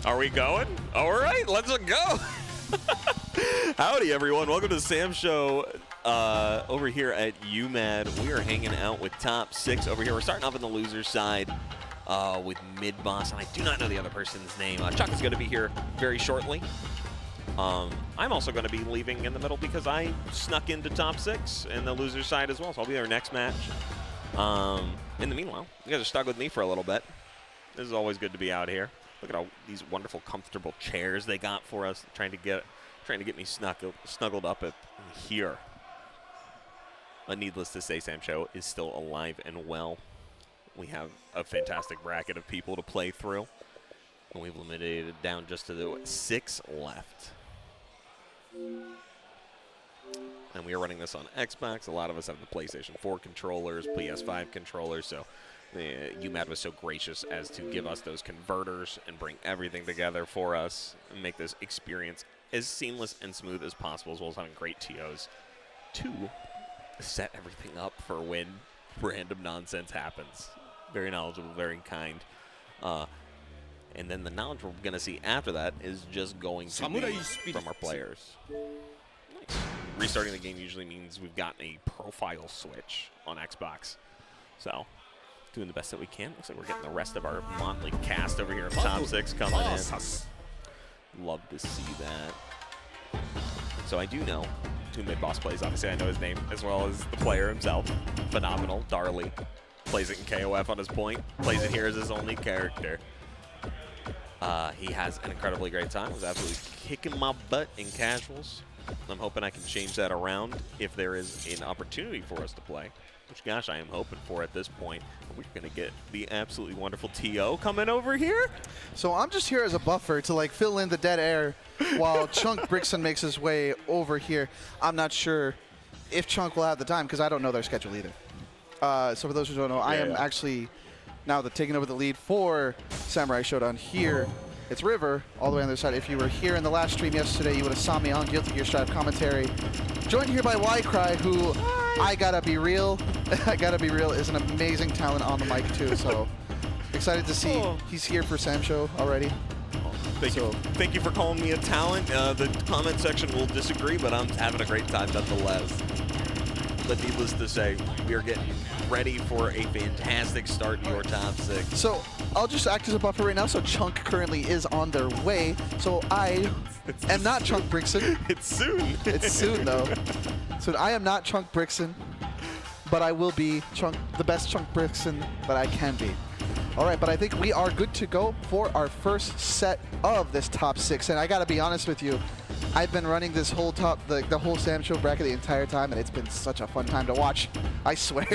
Are we going? All right, let's go. Howdy, everyone. Welcome to the Sam Show over here at UMAD. We are hanging out with top 6 over here. We're starting off on the loser side with Midboss, and I do not know the other person's name. Chuck is going to be here very shortly. I'm also going to be leaving in the middle because I snuck into top 6 in the loser side as well, so I'll be there next match. In the meanwhile, you guys are stuck with me for a little bit. This is always good to be out here. Look at all these wonderful, comfortable chairs they got for us, trying to get me snuggled up at here. But needless to say, Sam Show is still alive and well. We have a fantastic bracket of people to play through, and we've limited it down just to the 6 left. And we are running this on Xbox. A lot of us have the PlayStation 4 controllers, PS5 controllers, so UMAD was so gracious as to give us those converters and bring everything together for us and make this experience as seamless and smooth as possible, as well as having great TOs to set everything up for when random nonsense happens. Very knowledgeable, very kind. And then the knowledge we're going to see after that is just going to be from our players. Nice. Restarting the game usually means we've gotten a profile switch on Xbox. So, doing the best that we can. Looks like we're getting the rest of our motley cast over here of top 6 coming in. Love to see that. So I do know who Midboss plays. Obviously, I know his name as well as the player himself. Phenomenal. Darley. Plays it in KOF on his point. Plays it here as his only character. He has an incredibly great time. Was absolutely kicking my butt in casuals. I'm hoping I can change that around if there is an opportunity for us to play. Which, gosh, I am hoping for at this point. We're going to get the absolutely wonderful TO coming over here. So I'm just here as a buffer to like fill in the dead air while Chunk Brickson makes his way over here. I'm not sure if Chunk will have the time because I don't know their schedule either. So for those who don't know, I am actually now taking over the lead for Samurai Shodown here. It's River, all the way on the other side. If you were here in the last stream yesterday, you would have saw me on Guilty Gear Strive commentary. Joined here by WyCry, who, I gotta be real, is an amazing talent on the mic too. So excited to see he's here for Sam Show already. Thank you for calling me a talent. The comment section will disagree, but I'm having a great time nonetheless. But needless to say, we are getting ready for a fantastic start to your top 6. So I'll just act as a buffer right now. So Chunk currently is on their way. So I am not Chunk Brickson. It's soon. It's soon though. So I am not Chunk Brickson, but I will be the best Chunk Brickson that I can be. All right, but I think we are good to go for our first set of this top 6. And I gotta be honest with you, I've been running this whole the whole Sam Show bracket the entire time, and it's been such a fun time to watch. I swear.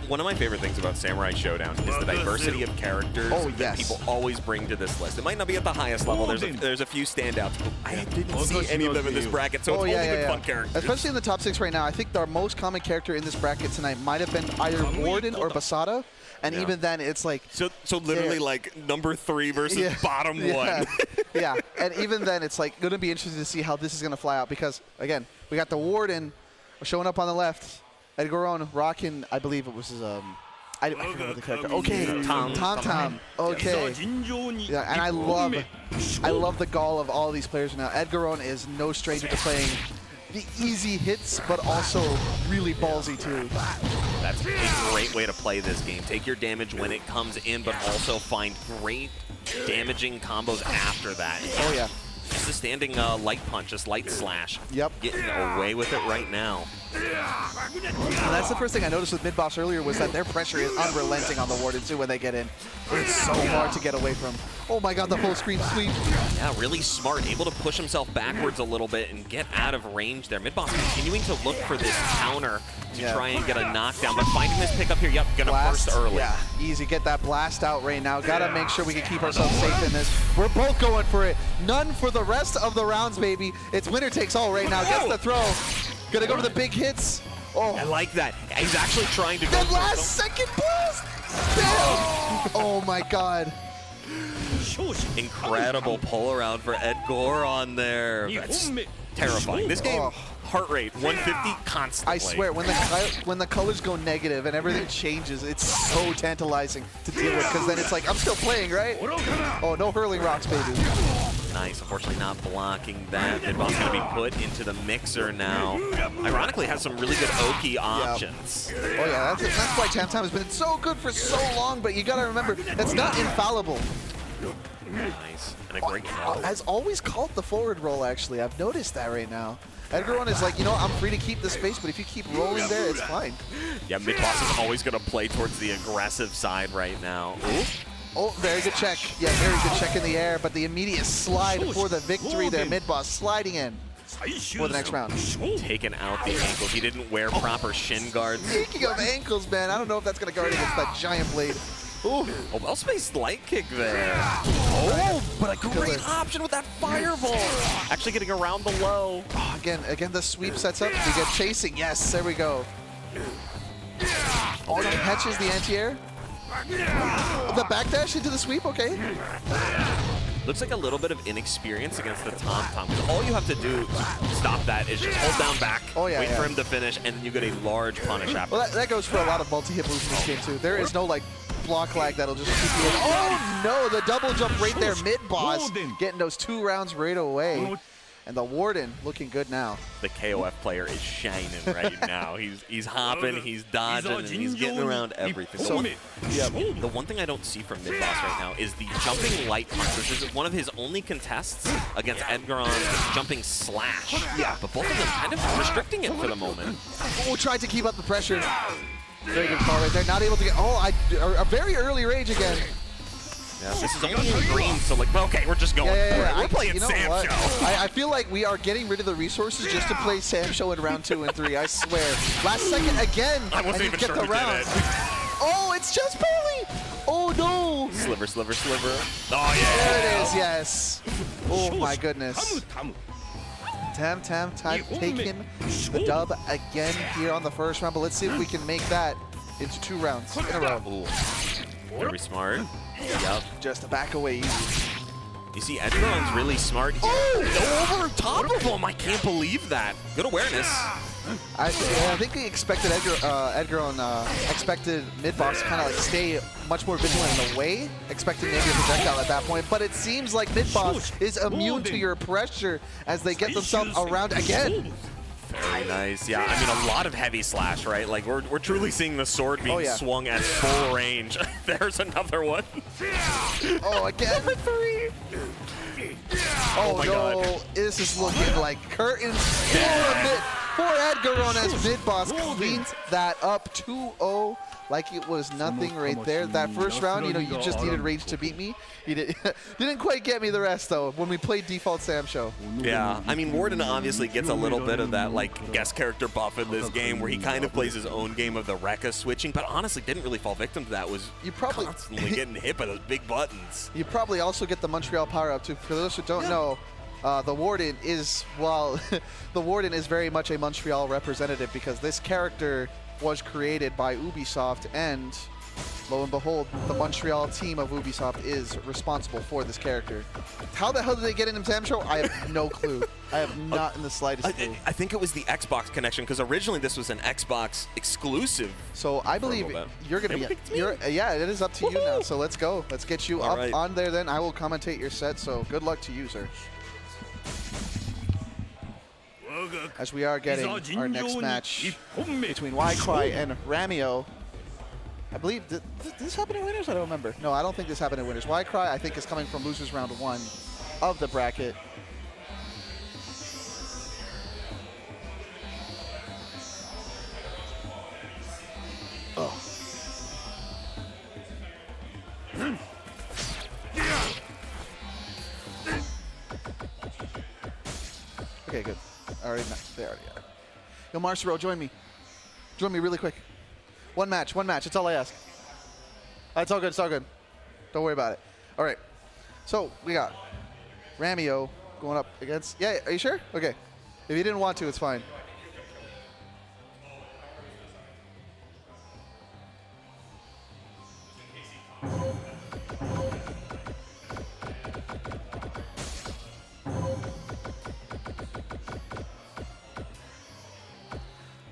One of my favorite things about Samurai Shodown is the diversity of characters that people always bring to this list. It might not be at the highest level. There's a few standouts. But I didn't see any of them in this bracket, so it's only been fun characters. Especially in the top 6 right now. I think our most common character in this bracket tonight might have been either Warden or Basada. And even then, it's like... So literally like number 3 versus bottom 1. Yeah, and even then, it's like going to be interesting to see how this is going to fly out because, again, we got the Warden showing up on the left. Edgoron rocking, I believe it was his... I forgot what the character... Okay, Tom. Okay. Yeah, and I love the gall of all these players now. Edgoron is no stranger to playing the easy hits, but also really ballsy too. That's a great way to play this game. Take your damage when it comes in, but also find great damaging combos after that. Oh yeah. Just a standing light punch, just light slash. Yep. Getting away with it right now. And that's the first thing I noticed with Midboss earlier was that their pressure is unrelenting on the Warden too when they get in. It's so hard to get away from. Oh my god, the full screen sweep. Yeah, really smart. Able to push himself backwards a little bit and get out of range there. Midboss continuing to look for this counter to try and get a knockdown, but finding this pickup here, gonna burst early. Yeah, easy. Get that blast out right now. Gotta make sure we can keep ourselves safe in this. We're both going for it. None for the rest of the rounds, baby. It's winner takes all right now. Gets the throw. Gonna go for the big hits. Oh, I like that. He's actually trying to go for the last second blast. Oh my god. Incredible pull around for Edgoron there. That's terrifying. This game heart rate 150 constantly. I swear, when the colors go negative and everything changes, it's so tantalizing to deal with, because then it's like, I'm still playing, right? Oh, no hurling rocks, baby. Nice, unfortunately not blocking that. Midboss going to be put into the mixer now. Ironically, has some really good Oki options. Oh yeah, that's why Tam Tam has been so good for so long, but you gotta remember, that's not infallible. Nice, and a great throw. Has always called the forward roll, actually. I've noticed that right now. Edgoron is like, you know, I'm free to keep the space, but if you keep rolling there, it's fine. Yeah, Midboss is always going to play towards the aggressive side right now. Ooh. Oh, very good check. Yeah, very good check in the air, but the immediate slide for the victory there. Midboss sliding in for the next round. Taking out the ankles. He didn't wear proper shin guards. Speaking of ankles, man, I don't know if that's going to guard against that giant blade. Ooh. A well-spaced light kick there. Oh, but a great option with that fireball. Actually getting around the low. Oh, again, the sweep sets up. We get chasing. Yes, there we go. Oh, he catches the anti-air. The backdash into the sweep, okay. Looks like a little bit of inexperience against the Tom Tom. All you have to do to stop that is just hold down back, wait for him to finish, and then you get a large punish after. Well, that goes for a lot of multi-hit moves in this game, too. There is no, like, block lag that'll just keep you in. Oh, no, the double jump right there. Midboss getting those 2 rounds right away. And the Warden looking good now. The KOF player is shining right now. He's hopping, he's dodging, and he's getting around everything. So, yeah, the one thing I don't see from Midboss right now is the jumping light punch. This is one of his only contests against Edgoron's jumping slash. Yeah, but both of them kind of restricting it for the moment. Oh, tried to keep up the pressure. Very good call right there. Not able to get, a very early rage again. Yeah, this is only in green, so like, okay, we're just going for it. We're playing Sam Show. I feel like we are getting rid of the resources just to play Sam Show in round 2 and 3, I swear. Last second again, I wasn't even sure who did it. Oh, it's just barely. Oh, no. Sliver, sliver, sliver. Oh, yeah. There it is, yes. Oh, my goodness. Tam Tam taking the dub again here on the first round, but let's see if we can make that into 2 rounds in a row. Ooh. Very smart. Yep. Just to back away easy. You see, Edgoron's really smart here. Oh, over top of him. I can't believe that. Good awareness. I think he expected Edgoron expected Midboss to kind of like stay much more vigilant in the way, expecting maybe a projectile at that point. But it seems like Midboss is immune to your pressure as they get themselves around again. Very nice. Yeah, I mean, a lot of heavy slash, right? Like, we're truly seeing the sword being swung at full range. There's another one. Oh, again. Number 3. Oh, my God. This is looking like curtains for Edgoron as Midboss cleans that up 2-0 like it was nothing right there. That first round, you know, you just needed rage to beat me. You didn't quite get me the rest, though, when we played default Sam Show. Yeah, I mean, Warden obviously gets a little bit of that, like, guest character buff in this game where he kind of plays his own game of the Rekka switching, but honestly didn't really fall victim to that. Was constantly getting hit by those big buttons. You probably also get the Montreal power-up, too. For those who don't know, the Warden is, well, the Warden is very much a Montreal representative because this character was created by Ubisoft, and lo and behold, the Montreal team of Ubisoft is responsible for this character. How the hell did they get into Sam Show? I have no clue. I have not in the slightest clue. I think it was the Xbox connection, because originally this was an Xbox exclusive. So I believe you're going to be, yeah, it is up to you now. So let's go. Let's get you up on there then. I will commentate your set, so good luck to you, sir. As we are getting our next match between WyCry and Rameo. I believe, did this happen in winners? I don't remember. No, I don't think this happened in winners. WyCry, I think, is coming from losers round 1 of the bracket. Oh. Okay, good. They already are. Yo, Marcelo, join me. Join me really quick. One match. That's all I ask. It's all good. It's all good. Don't worry about it. All right. So we got Rameo going up against. Yeah, are you sure? Okay. If you didn't want to, it's fine.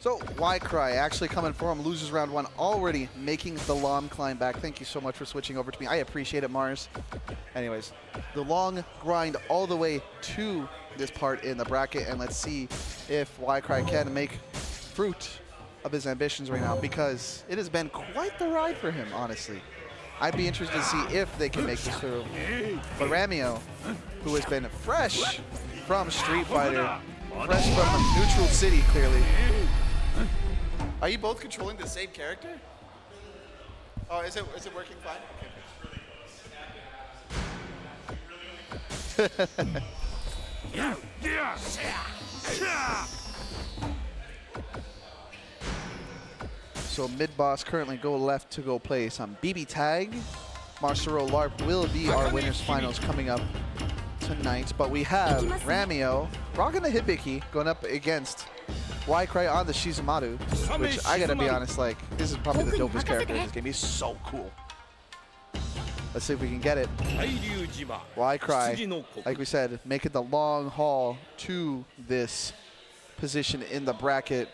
So WyCry actually coming for him, loses round 1, already making the long climb back. Thank you so much for switching over to me. I appreciate it, Mars. Anyways, the long grind all the way to this part in the bracket, and let's see if WyCry can make fruit of his ambitions right now, because it has been quite the ride for him, honestly. I'd be interested to see if they can make this through. But Rameo, who has been fresh from Street Fighter, fresh from Neutral City, clearly. Are you both controlling the same character? Oh, is it working fine? Okay. So Midboss currently go left to go play some BB Tag. Marcelo LARP will be our winners finals coming up tonight. But we have Rameo rocking the Hibiki going up against WyCry on the Shizumaru, which I gotta be honest, like, this is probably the dopest character in this game. He's so cool. Let's see if we can get it. WyCry, like we said, making the long haul to this position in the bracket.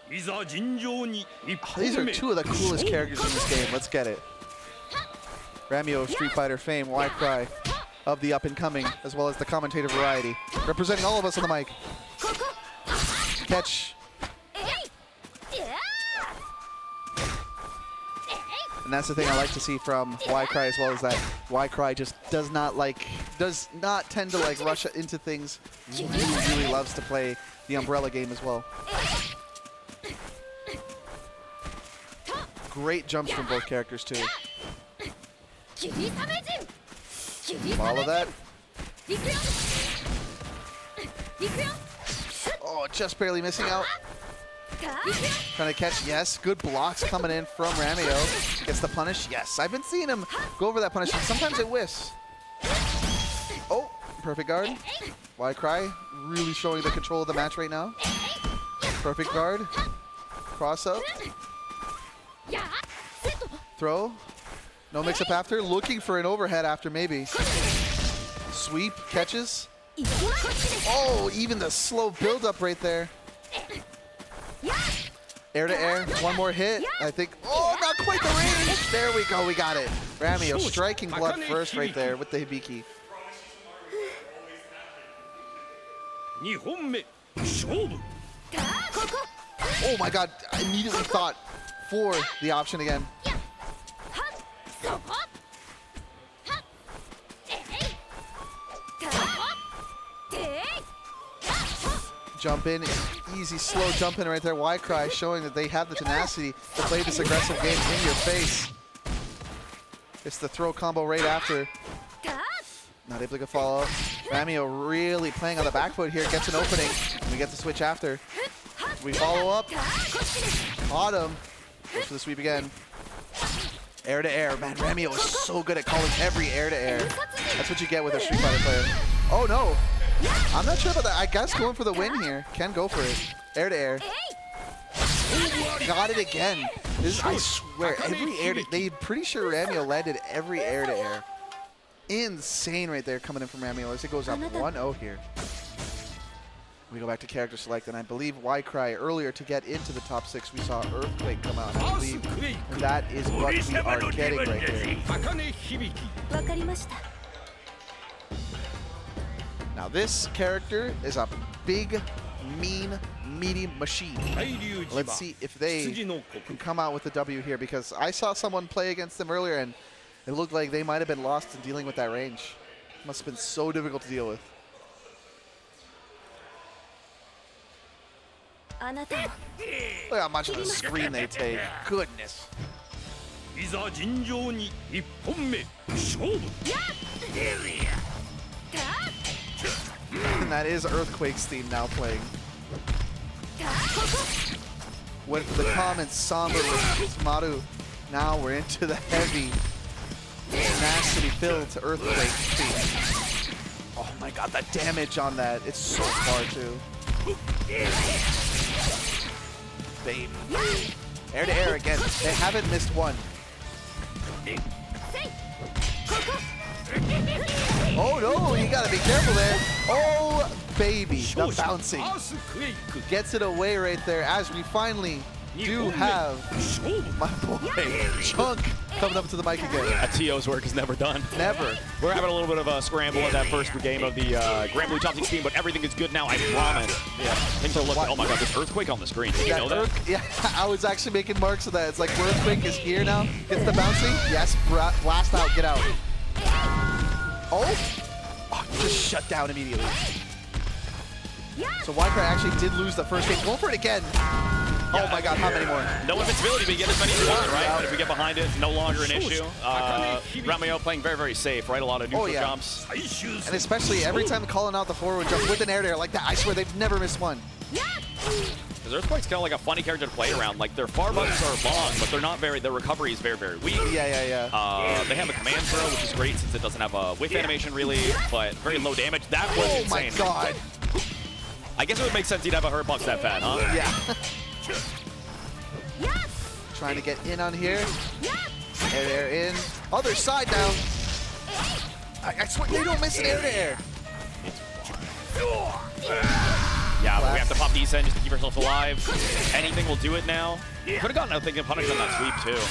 These are two of the coolest characters in this game. Let's get it. Rameo of Street Fighter fame, WyCry of the up-and-coming, as well as the commentator variety. Representing all of us on the mic. Catch. And that's the thing I like to see from WyCry as well, is that WyCry just does not tend to like rush into things. Really loves to play the umbrella game as well. Great jumps from both characters too. Follow that. Oh, just barely missing out. Trying to catch, yes. Good blocks coming in from Rameo. Gets the punish, yes. I've been seeing him go over that punish, and sometimes it whiffs. Oh, perfect guard. WyCry really showing the control of the match right now. Perfect guard. Cross up. Throw. No mix-up after. Looking for an overhead after, maybe. Sweep. Catches. Oh, even the slow build-up right there. Air to air. One more hit. I think. Oh, not quite the range. There we go. We got it. Rameo striking blood first right there with the Hibiki. Oh my god. I immediately thought for the option again. Jump in, easy, slow jump in right there. WyCry showing that they have the tenacity to play this aggressive game in your face. It's the throw combo right after. Not able to get follow up. Rameo really playing on the back foot here, gets an opening. We get the switch after. We follow up. Caught him. Goes for the sweep again. Air to air. Man, Rameo is so good at calling every air to air. That's what you get with a Street Fighter player. Oh no. I'm not sure about that. I guess going for the win here. Can go for it. Air to air. Got it again. This is, I swear, every air to, they're pretty sure Rameo landed every air to air. Insane right there coming in from Rameo as it goes up 1-0 here. We go back to character select, and I believe WyCry earlier to get into the top 6, we saw Earthquake come out, I believe. And that is what we are getting right here. Now this character is a big, mean, meaty machine. Let's see if they can come out with the W here, because I saw someone play against them earlier and it looked like they might have been lost in dealing with that range. Must have been so difficult to deal with. Look how much of the screen they take. Goodness. And that is Earthquake's theme now playing. Went for the comments somber with Shizumaru. Now we're into the heavy, tenacity-filled Earthquake theme. Oh my god, that damage on that. It's so far too. Baby. Air to air again. They haven't missed one. Oh no, you gotta be careful there. Oh baby, the bouncing gets it away right there as we finally do have my boy Chunk coming up to the mic again. TO's work is never done. Never. We're having a little bit of a scramble in that first game of the Grand Blue Top 16, but everything is good now, I promise. Yeah. Things are looking, oh my god, there's Earthquake on the screen. Did you know that? Yeah, I was actually making marks of that. It's like Earthquake is here now. Gets the bouncing. Yes, blast out, get out. Oh, just shut down immediately. So WyCry actually did lose the first game. Go for it again. Oh my god, how many more? No invincibility, but you get as many as you want, right? But if we get behind it, no longer an issue. Rameo playing very, very safe, right? A lot of neutral jumps. And especially every time calling out the forward jump with an air to air like that, I swear they've never missed one. Because Earthquake's kind of like a funny character to play around. Like, their far buttons are long, but they're not very, their recovery is very, very weak. Yeah. They have a command throw, which is great since it doesn't have a whiff animation really, but very low damage. That was insane. Oh my god. I guess it would make sense he'd have a hurt box that fat, huh? Yeah. Trying to get in on here. Air in. Other side now. I swear they don't miss an air to air. Yeah, but we have to pop these in just to keep ourselves alive. Anything will do it now. Could have gotten, I think, a punish on that sweep too.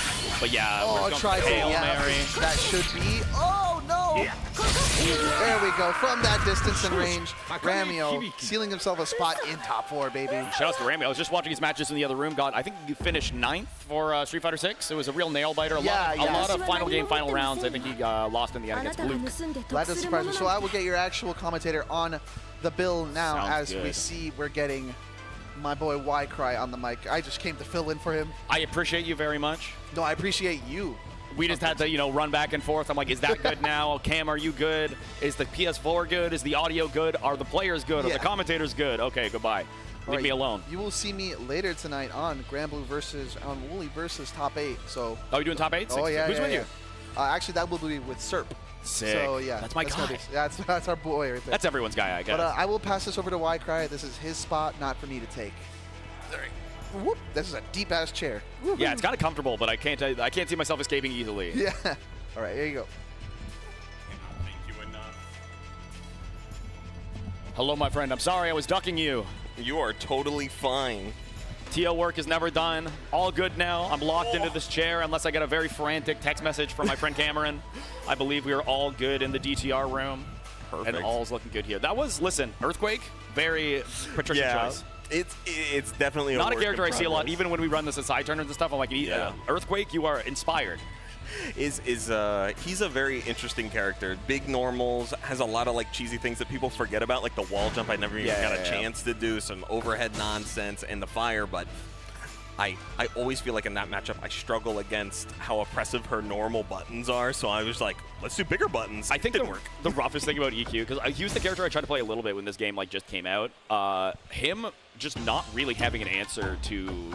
But yeah, we're going for Hail Mary. That should be. Oh no! There we go. From that distance and range, Rameo sealing himself a spot in top 4, baby. Shout out to Rameo. I was just watching his matches in the other room. God, I think he finished 9th for Street Fighter 6. It was a real nail biter. A lot of final game, final rounds. I think he lost in the end against Luke. That doesn't surprise me. So I will get your actual commentator on the bill now. Sounds as good. We see we're getting my boy WyCry on the mic. I just came to fill in for him. I appreciate you very much. No, I appreciate you. We just had to, you know, run back and forth. I'm like, is that good now? Cam, are you good? Is the PS4 good? Is the audio good? Are the players good? Are the commentators good? Okay, goodbye. Leave me alone. You will see me later tonight on Grand Blue on Wooly versus Top 8. So. Oh, you're doing Top 8? Oh yeah. Who's with you? Actually, that will be with Serp. Sick. So yeah, that's my guy. That's our boy right there. That's everyone's guy, I guess. But I will pass this over to WyCry. This is his spot, not for me to take. Whoop. This is a deep ass chair. Yeah, it's kind of comfortable, but I can't see myself escaping easily. Yeah. All right, here you go. Thank you enough. Hello, my friend. I'm sorry I was ducking you. You are totally fine. TO work is never done. All good now. I'm locked into this chair unless I get a very frantic text message from my friend Cameron. I believe we are all good in the DTR room. Perfect. And all's looking good here. That was, listen, Earthquake, very Patricia choice. It's definitely not a character I see a lot, even when we run this at side tournaments and stuff. I'm like, Earthquake, you are inspired. He's a very interesting character. Big normals, has a lot of like cheesy things that people forget about, like the wall jump I never even got a chance to do, some overhead nonsense, and the fire. But I always feel like in that matchup I struggle against how oppressive her normal buttons are. So I was like, let's do bigger buttons. I think the roughest thing about EQ, because he was the character I tried to play a little bit when this game like just came out. Him just not really having an answer to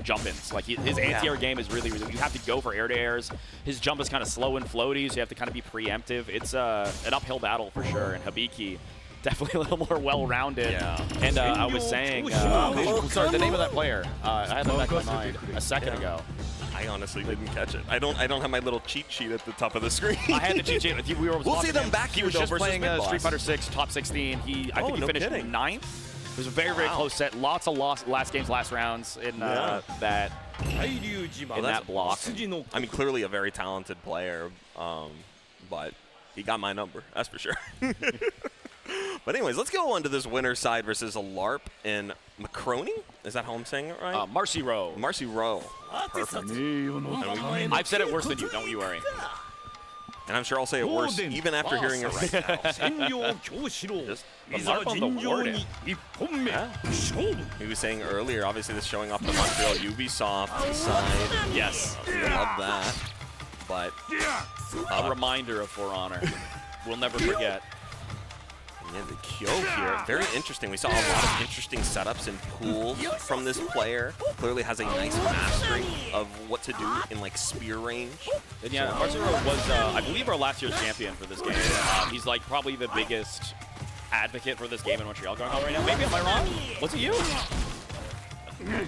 jump-ins. Like his anti-air game is really, you have to go for air-to-airs. His jump is kind of slow and floaty, so you have to kind of be preemptive. It's an uphill battle for sure, and Hibiki definitely a little more well-rounded. Yeah. And I was saying, sorry, the name of that player. I had that back in my mind a second ago. I honestly didn't catch it. I don't have my little cheat sheet at the top of the screen. I had the cheat sheet. We'll see them back He here was though just playing Midboss. Street Fighter 6 top 16. I think he finished 9th. It was a very, very close set. Lots of last games, last rounds in that block. I mean, clearly a very talented player, but he got my number. That's for sure. But anyways, let's go on to this winner's side versus a LARP in Macaroni. Is that how I'm saying it right? Marcy Row. Marcy Row. Perfect. I've said it worse than you. Don't you worry. And I'm sure I'll say it worse even after hearing it right now. Just the LARP on the Warden. He was saying earlier, obviously this showing off the Montreal Ubisoft side. Yes. We love that. But a reminder of For Honor. We'll never forget. Yeah, the Kyo here, very interesting. We saw a lot of interesting setups and pools from this player. Clearly has a nice mastery of what to do in like spear range. And yeah, Marcelo was, I believe, our last year's champion for this game. He's like probably the biggest advocate for this game in Montreal going on right now. Maybe, am I wrong? Was it you?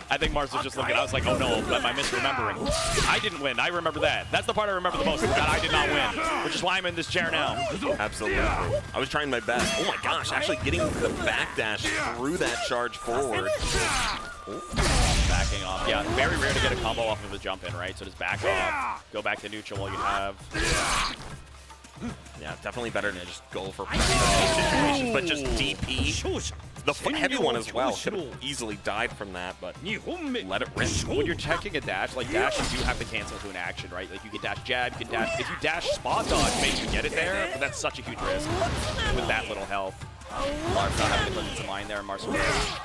I think Mars was just looking. I was like, oh no, am I misremembering? I didn't win. I remember that. That's the part I remember the most. That I did not win. Which is why I'm in this chair now. Absolutely. I was trying my best. Oh my gosh, actually getting the backdash through that charge forward. Backing off. Yeah, very rare to get a combo off of a jump in, right? So just back off, go back to neutral while you have. Yeah, definitely better than just go for pressure in those situations, but just DP. The heavy one as well. Could have easily died from that, but let it rip. When you're checking a dash, like dash, you do have to cancel to an action, right? Like you can dash jab, you can dash. If you dash spot dodge, maybe you get it there, but that's such a huge risk with that little health. Larp not having to put into mind there, and Marcel. Nice.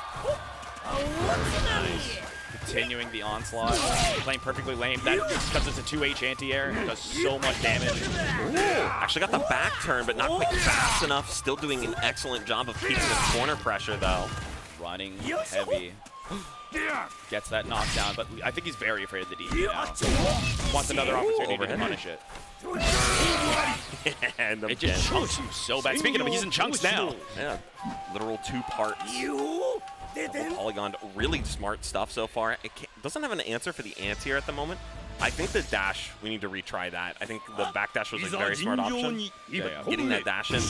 Continuing the onslaught, playing perfectly lame. That because it's a 2H anti-air, does so much damage. Ooh, actually got the back turn, but not quite fast enough. Still doing an excellent job of keeping the corner pressure, though. Running heavy. Gets that knockdown, but I think he's very afraid of the DP now. Wants another opportunity to punish it. And it just chunks you so bad. Speaking of, he's in chunks now. Yeah, literal 2 parts. Polygon, really smart stuff so far. It doesn't have an answer for the anti-air at the moment. I think the dash, we need to retry that. I think the backdash was a very smart option. Getting that dash in,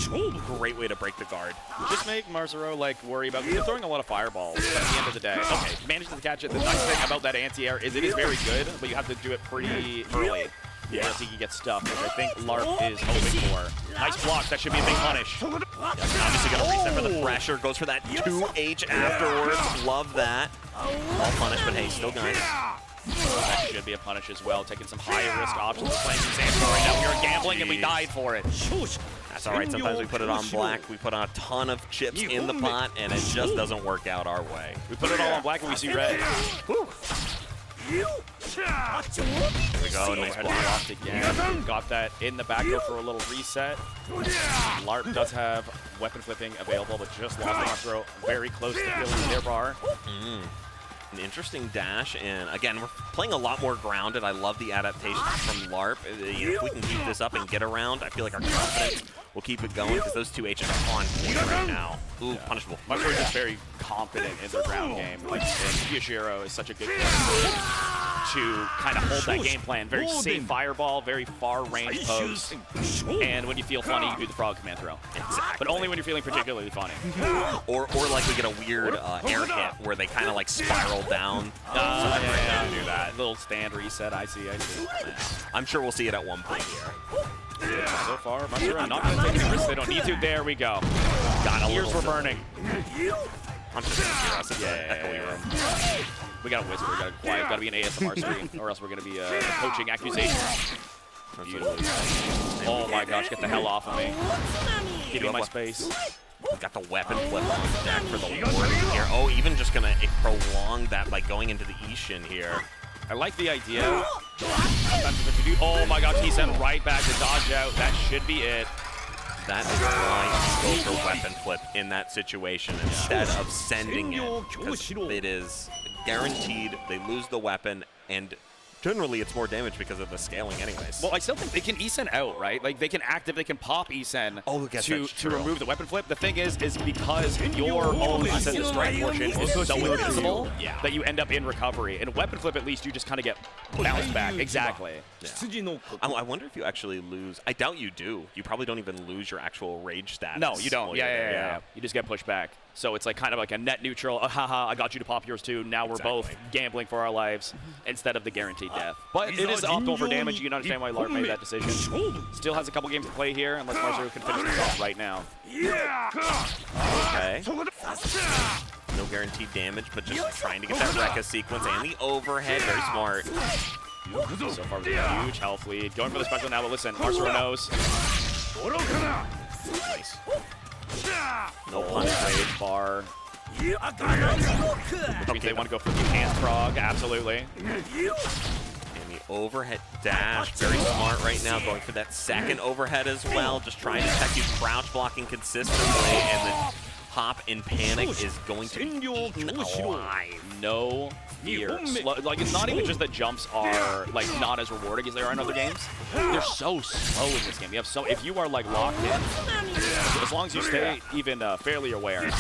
great way to break the guard. Just make Marzaro like worry about, you're throwing a lot of fireballs, but at the end of the day, okay, managed to catch it. The nice thing about that anti-air is it is very good, but you have to do it pretty early. Yeah, so he can get stuffed, which I think Larp is hoping for. Nice block, that should be a big punish. Yeah, obviously gonna reset for the pressure, goes for that 2H afterwards. Love that. All punish, but hey, still nice. That should be a punish as well, taking some high-risk options. We're playing some Sandstorm right now. We are gambling and we died for it. That's all right, sometimes we put it on black. We put on a ton of chips in the pot, and it just doesn't work out our way. We put it all on black and we see red. Whew. Here we go, nice block. Again. Got that in the back, go for a little reset. Larp does have weapon flipping available, but just lost the throw. Very close to filling their bar. An interesting dash, and again, we're playing a lot more grounded. I love the adaptations from Larp. If we can keep this up and get around, I feel like our confidence will keep it going, because those 2 H's are on point right now. Ooh, punishable. Marcel is just very confident in their ground game. Like, and Yoshiro is such a good player to kind of hold that game plan. Very safe fireball, very far range pose. And when you feel funny, you do the frog command throw. Exactly. But only when you're feeling particularly funny. Or like we get a weird air hit where they kind of like spiral down. Yeah, do that. Little stand reset, I see. I'm sure we'll see it at one point here. So far, Marcel not going to take any risks. They don't need to. There we go. Ears were burning. I'm just going to hear us in the echoey room. We got to whisper, we got to quiet, got to be an ASMR stream, or else we're going to be a coaching accusation. Beautiful. Oh my gosh, get the hell off of me. Give me my space. Got the weapon flip on deck for the Warden here. Oh, even just going to prolong that by going into the Ishin here. I like the idea. Oh my gosh, he sent right back to dodge out. That should be it. That is why you go for weapon flip in that situation instead of sending it, because it is guaranteed they lose the weapon, and generally it's more damage because of the scaling anyways. Well, I still think they can Isen out, right? Like they can they can pop Isen to remove the weapon flip. The thing is because your own Isen strike portion is so invincible that you end up in recovery. In weapon flip, at least you just kind of get bounced back. Exactly. Yeah. I wonder if you actually lose. I doubt you do. You probably don't even lose your actual rage status. No, you don't. Yeah. You just get pushed back. So it's like kind of like a net neutral, haha, I got you to pop yours too. Now we're both gambling for our lives instead of the guaranteed death. But it is optimal for damage. You can understand why Larp made that decision. Still has a couple games to play here, unless Marcel can finish this off right now. Okay. No guaranteed damage, but just trying to get that Rekka sequence and the overhead. Very smart. So far with a huge health lead. Going for the special now, but listen, Marcel knows. Nice. No punish rage bar. Which means they want to go for the enhanced frog, absolutely. And the overhead dash, very smart right now, going for that second overhead as well, just trying to check you crouch blocking consistently, and then hop in panic is going to be eaten alive. No fear. Like, it's not even just that jumps are like not as rewarding as they are in other games. They're so slow in this game. You have if you are like locked in, as long as you stay even fairly aware, you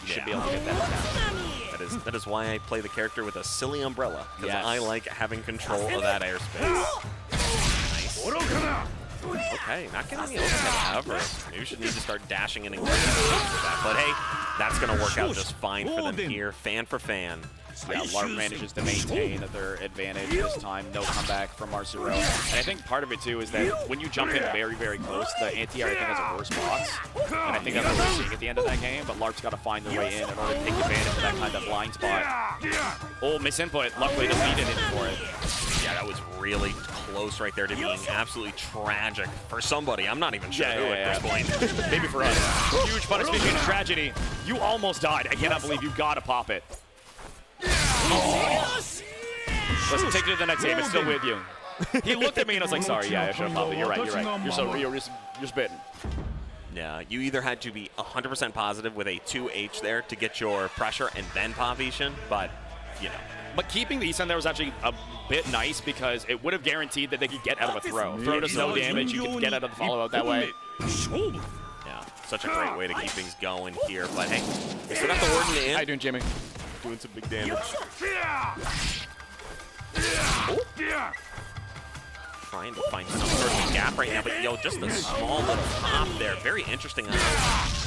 should be able to get that attack. That is why I play the character with a silly umbrella, because Yes. I like having control of that airspace. Nice. Okay, not getting the overhead ever. Maybe we should need to start dashing in and getting that. But hey, that's going to work out just fine for them here. Fan for fan. Yeah, LARP manages to maintain their advantage this time. No comeback from Marcero. And I think part of it, too, is that when you jump in very, very close, the anti-air, I think, has a worse box. And I think that's what we're seeing at the end of that game. But LARP's got to find their way in order to take advantage of that kind of blind spot. Oh, misinput. Luckily, doesn't need anything for it. Yeah, that was really close right there to being absolutely tragic for somebody. I'm not even sure who at this point. Maybe for us. Huge punishment and tragedy. You almost died. I cannot believe you got to pop it. Oh. Listen, take it to the next game. It's still with you. He looked at me and I was like, sorry, yeah, I should have popped it. You're right, you're right. You're spitting. Yeah, you either had to be 100% positive with a 2H there to get your pressure and then pop Ishin, but, you know. But keeping the Ishin there was actually a bit nice because it would have guaranteed that they could get out of a throw. Throw does no damage, you could get out of the follow-out that way. Yeah, such a great way to keep things going here. But hey, we still got the Warden in. How you doing, Jimmy? Doing some big damage. Trying to find some sort of gap right now, but yo, just a small little pop there. Very interesting.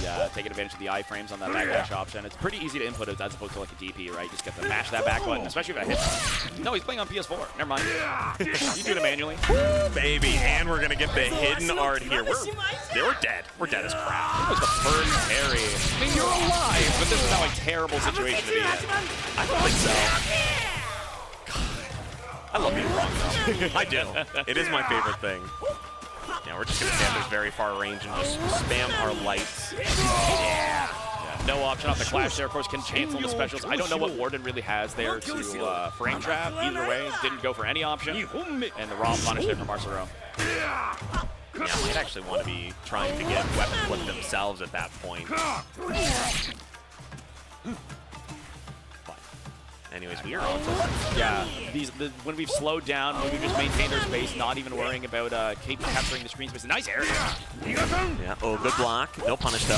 Yeah, taking advantage of the iframes on that backdash option. It's pretty easy to input it as opposed to like a DP, right? Just get to mash that back button, especially if it hits. No, he's playing on PS4. Never mind. You do it manually. Woo, baby, and we're gonna get the hidden art here. We're dead. We're dead as crap. It was the first parry. I mean, you're alive, but this is not a terrible situation to be in. I don't think so. I love being wrong, though. I do. It is my favorite thing. Yeah, we're just going to stand this very far range and just spam our lights. Yeah. No option off the clash there. Of course, can cancel the specials. I don't know what Warden really has there to frame trap. Either way, didn't go for any option. And the raw punish there from Marcero. Yeah, might actually want to be trying to get weapon flip themselves at that point. Anyways, we are on to yeah, when we've slowed down, when we've just maintained our space, not even worrying about capturing the screen space. Nice area. Yeah, oh, good block. No punish, though.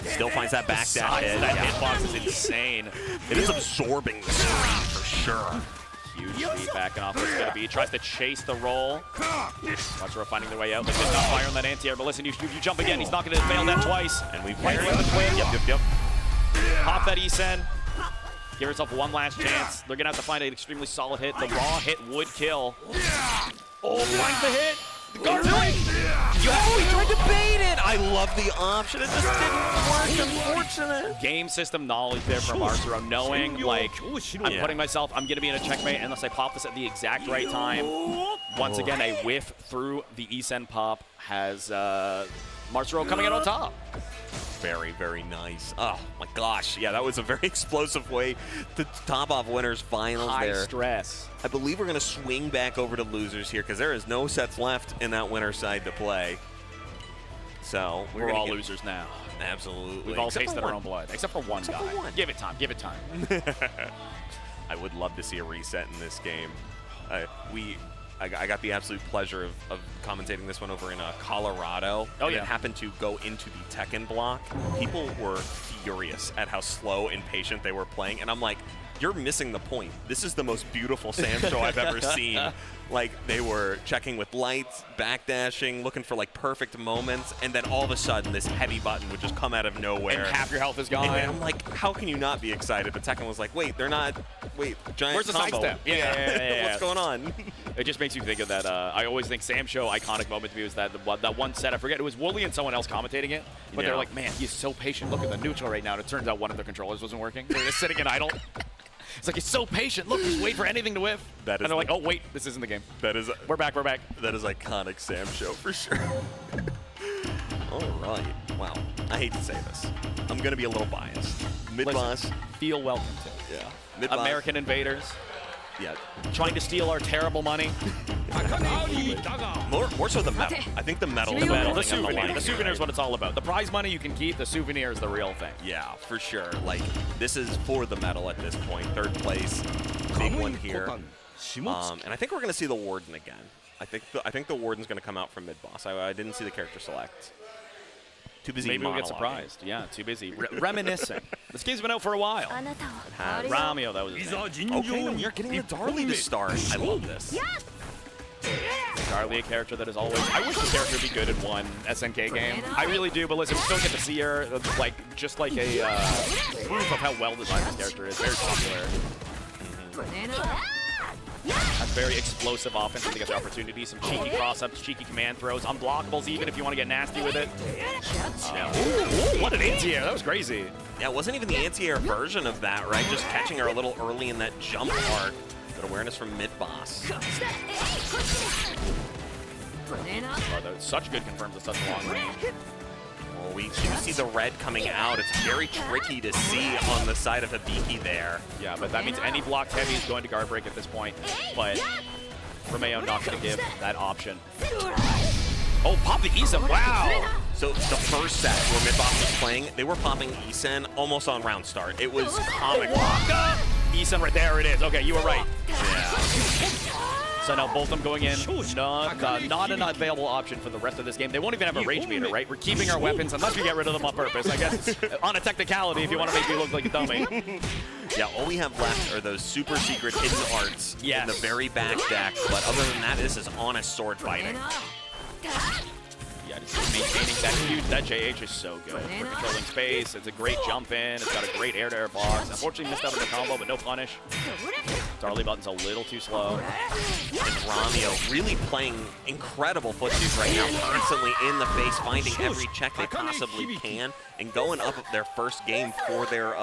Still finds that back dash hit. That hitbox is insane. It is absorbing the screen for sure. Huge speed backing off what's going to be. Tries to chase the roll. Marcero finding their way out. They did not fire on that anti-air, but listen, you jump again. He's not going to fail that twice. And we parry the twin. Yep. Pop that Ishin. Give yourself one last chance. They're going to have to find an extremely solid hit. The raw hit would kill. Oh, finds the hit. The guard right. He tried to bait it. I love the option. It just didn't work, unfortunate. Game system knowledge there from Marcero, knowing, like, I'm putting myself, I'm going to be in a checkmate unless I pop this at the exact right time. Once again, a whiff through the Ishin pop has Marcero coming out on top. Very, very nice. Oh, my gosh. Yeah, that was a very explosive way to top off winners finals there. High stress. I believe we're going to swing back over to losers here because there is no sets left in that winner side to play. So we're all losers now. Absolutely. We've all tasted our own blood, except for one guy. Give it time. Give it time. I would love to see a reset in this game. I got the absolute pleasure of commentating this one over in Colorado. Oh, yeah. It happened to go into the Tekken block. People were furious at how slow and patient they were playing. And I'm like, you're missing the point. This is the most beautiful Sam show I've ever seen. Like, they were checking with lights, backdashing, looking for, like, perfect moments. And then all of a sudden, this heavy button would just come out of nowhere. And half your health is gone. And I'm like, how can you not be excited? But Tekken was like, wait, they're not. Wait, giant Where's the combo. sidestep? Yeah. What's going on? It just makes you think of that. I always think Sam Show iconic moment to me was that one set. I forget, it was Wooly and someone else commentating it. But they're like, man, he's so patient. Look at the neutral right now. And it turns out one of the controllers wasn't working. They're just sitting in idle. It's like, he's so patient. Look, just wait for anything to whiff. And they're like, oh, wait, this isn't the game. We're back. That is iconic Sam Show for sure. All right. Wow. I hate to say this. I'm going to be a little biased. Midboss. Feel welcome to. Yeah. Midboss. American invaders. Yeah. Trying to steal our terrible money. More so the medal. I think the medal. The souvenir. The souvenir is what it's all about. The prize money you can keep. The souvenir is the real thing. Yeah, for sure. Like, this is for the medal at this point. Third place. Big one here. And I think we're going to see the Warden again. I think the Warden's going to come out from Midboss. I didn't see the character select. Too busy Maybe we'll get monologuing. surprised. Yeah, too busy. Reminiscing. This game's been out for a while. Rameo, that was his name. Okay, then we are getting the Darly to start. I love this. Darly, a character that is always... I wish this character would be good in one SNK game. I really do, but listen, we still get to see her like just like a proof of how well designed this character is. Very popular. Has very explosive offense when they get the opportunity. Some cheeky cross-ups, cheeky command throws, unblockables even if you want to get nasty with it. Ooh, what an anti-air. That was crazy. Yeah, it wasn't even the anti-air version of that, right? Just catching her a little early in that jump arc. Good awareness from Midboss. Oh, that was such good confirms at such long range. Well, we do see the red coming out. It's very tricky to see on the side of Hibiki there. Yeah, but that means any blocked heavy is going to guard break at this point. But Rameo not going to give that option. Oh, pop the Isen. Wow. So the first set where Midboss was playing, they were popping Isen almost on round start. It was comic. Isen right there. It is. Okay, you were right. Yeah. So now both of them going in. Not an available option for the rest of this game. They won't even have a rage meter, right? We're keeping our weapons unless we get rid of them on purpose, I guess. On a technicality, if you want to make me look like a dummy. Yeah, all we have left are those super secret hidden arts in the very back deck. But other than that, this is honest sword fighting. Yeah, just maintaining that JH is so good. For controlling space, it's a great jump in, it's got a great air-to-air box. Unfortunately missed out on the combo, but no punish. Darly button's a little too slow. And Rameo really playing incredible footsies right now, constantly in the face, finding every check they possibly can, and going up their first game for their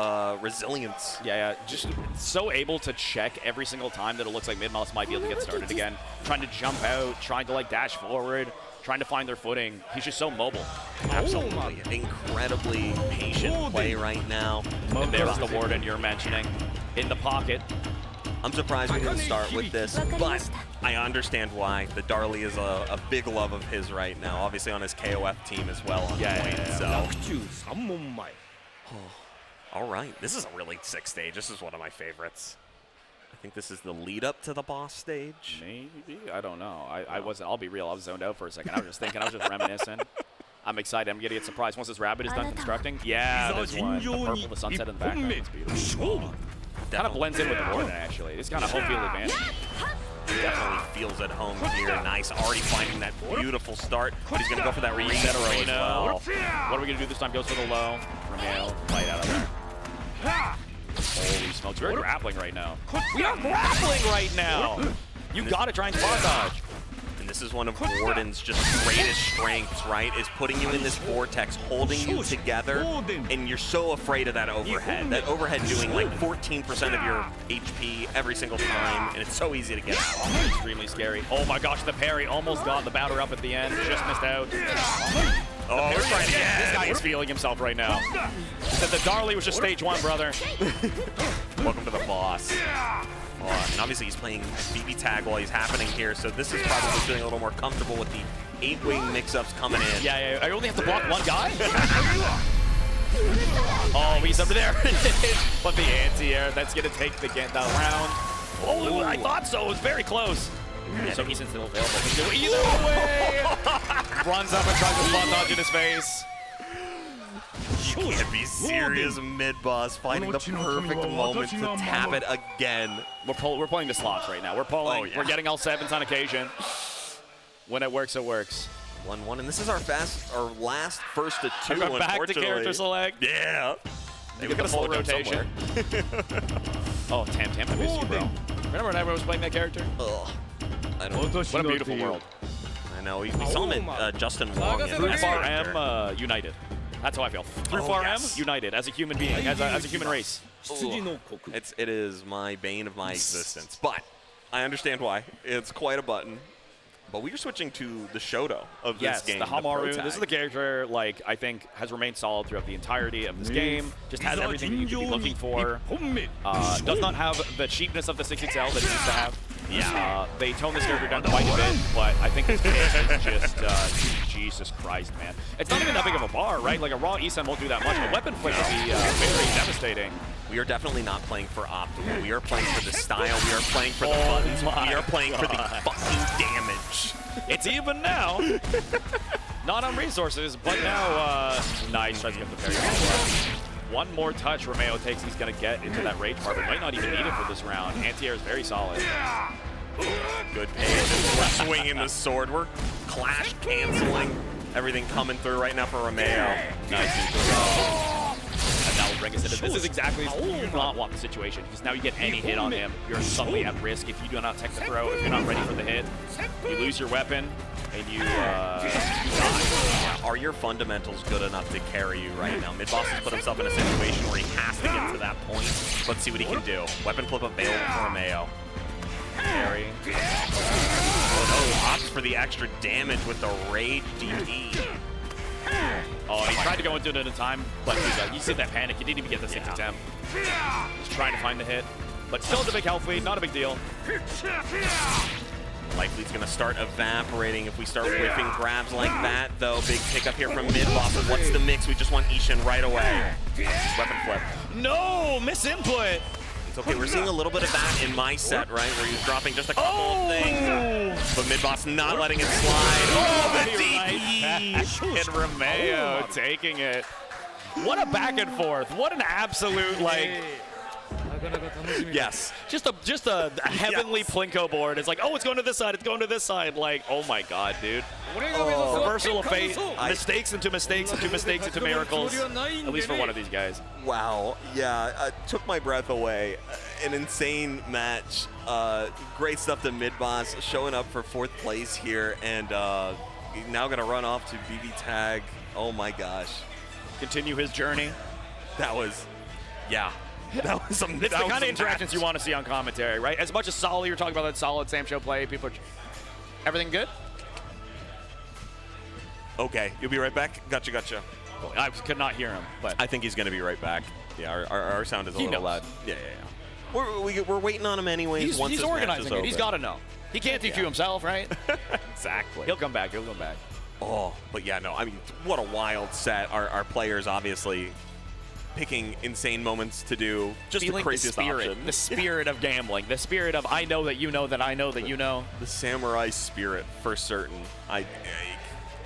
resilience. Yeah, just so able to check every single time that it looks like Midboss might be able to get started again. Trying to jump out, trying to like dash forward, trying to find their footing. He's just so mobile. Absolutely. Incredibly patient play right now. And there's the Warden you're mentioning in the pocket. I'm surprised we didn't start with this, but I understand why. The Darly is a big love of his right now, obviously on his KOF team as well. All right, this is a really sick stage. This is one of my favorites. I think this is the lead up to the boss stage. Maybe, I don't know. I wasn't. I'll be real. I was zoned out for a second. I was just thinking. I was just reminiscing. I'm excited. I'm gonna get surprised once this rabbit is done constructing. Yeah, there's one. The purple, the sunset in the background. It's beautiful. Kind of blends in with the Warden actually. It's kind of home field advantage. He definitely feels at home here. Nice, already finding that beautiful start. But he's gonna go for that reset as well. What are we gonna do this time? Goes for the low. Rameo, light out of there. Holy smokes, we're grappling right now. We are grappling right now! You gotta try and spot dodge. And this is one of Warden's just greatest strengths, right? Is putting you in this vortex, holding you together, and you're so afraid of that overhead. That overhead doing like 14% of your HP every single time, and it's so easy to get out. Extremely scary. Oh my gosh, the parry almost got the batter up at the end, just missed out. Oh, we're trying again. This guy is feeling himself right now. He said the Darly was just stage 1, brother. Welcome to the boss. And obviously he's playing BB tag while he's happening here, so this is probably feeling a little more comfortable with the 8-wing mix-ups coming in. Yeah, I only have to block one guy? Oh, he's over there. But the anti-air, that's going to take the round. Oh, I thought so. It was very close. So he's still available. Either way! Runs up and tries to spot dodge in his face. You can't be serious, Midboss, finding the perfect moment to tap it again. We're pulling the slots right now. We're pulling. We're getting all 7s on occasion. When it works, it works. 1-1, and this is our last first to 2, unfortunately. Back to character select. Yeah. They got a full rotation. Oh, Tam, I missed you, bro. Remember when everyone was playing that character? Ugh. I don't know. What a beautiful world. I know. We saw him in Justin Wong. Through Far M, united. That's how I feel. Through Far M, united as a human being, as a human race. It is my bane of my existence, but I understand why. It's quite a button. But we are switching to the Shodown of this game. The Hamaru. This is the character, like, I think has remained solid throughout the entirety of this game. Just has everything that you could be looking for. Does not have the cheapness of the 6XL that it used to have. Yeah. They toned this character down quite a bit, but I think this game is just, Jesus Christ, man. It's not even that big of a bar, right? Like a raw Isen won't do that much. A weapon flip would be very devastating. We are definitely not playing for optimal. We are playing for the style. We are playing for the buttons. We are playing for the fucking damage. It's even now. Not on resources, but now, nice, tries to get the parry. One more touch Rameo takes, he's going to get into that rage bar, but might not even need it for this round. Anti-air is very solid. Good pace, swinging the sword. We're clash canceling. Everything coming through right now for Rameo. Nice. And that will bring us into this is exactly you do not want the situation, because now you get any hit on him, you're suddenly at risk if you do not tech the throw, if you're not ready for the hit. You lose your weapon, and you die. Are your fundamentals good enough to carry you right now? Midboss has put himself in a situation where he has to get to that point. Let's see what he can do. Weapon flip available for Rameo. Carry. Oh no, opts for the extra damage with the Rage DP. Oh, he tried to go into it at a time, but you see that panic. He didn't even get the 6th attempt. He's trying to find the hit, but still it's a big health lead, not a big deal. Life lead's going to start evaporating if we start whipping grabs like that, though. Big pickup here from Midboss. What's the mix? We just want Ishin right away. Weapon flip. No, misinput. It's okay. We're seeing a little bit of that in my set, right, where he's dropping just a couple of things. But Midboss not letting it slide. Oh, the DP! And Rameo taking it. What a back and forth. What an absolute, like... Yes. Just a heavenly Plinko board. It's like, oh, it's going to this side. It's going to this side. Like, oh my God, dude. Reversal of fate. Mistakes into mistakes into mistakes into miracles. At least for one of these guys. Wow. Yeah. Took my breath away. An insane match. Great stuff to Midboss showing up for 4th place here, and now going to run off to BB Tag. Oh my gosh. Continue his journey. That was, yeah. That was some. It's the kind of interactions you want to see on commentary, right? As much as solid, you're talking about that solid Sam Show play. People are. Everything good? Okay, you'll be right back. Gotcha. I could not hear him, but I think he's going to be right back. Yeah, our sound is a little loud. Yeah. We're waiting on him anyways. He's organizing it. He's got to know. He can't teach you himself, right? Exactly. He'll come back. Oh, but yeah, no. I mean, what a wild set. Our players obviously picking insane moments to do. Just feeling the craziest option. The spirit of gambling. The spirit of I know that you know that I know that you know. The samurai spirit for certain. I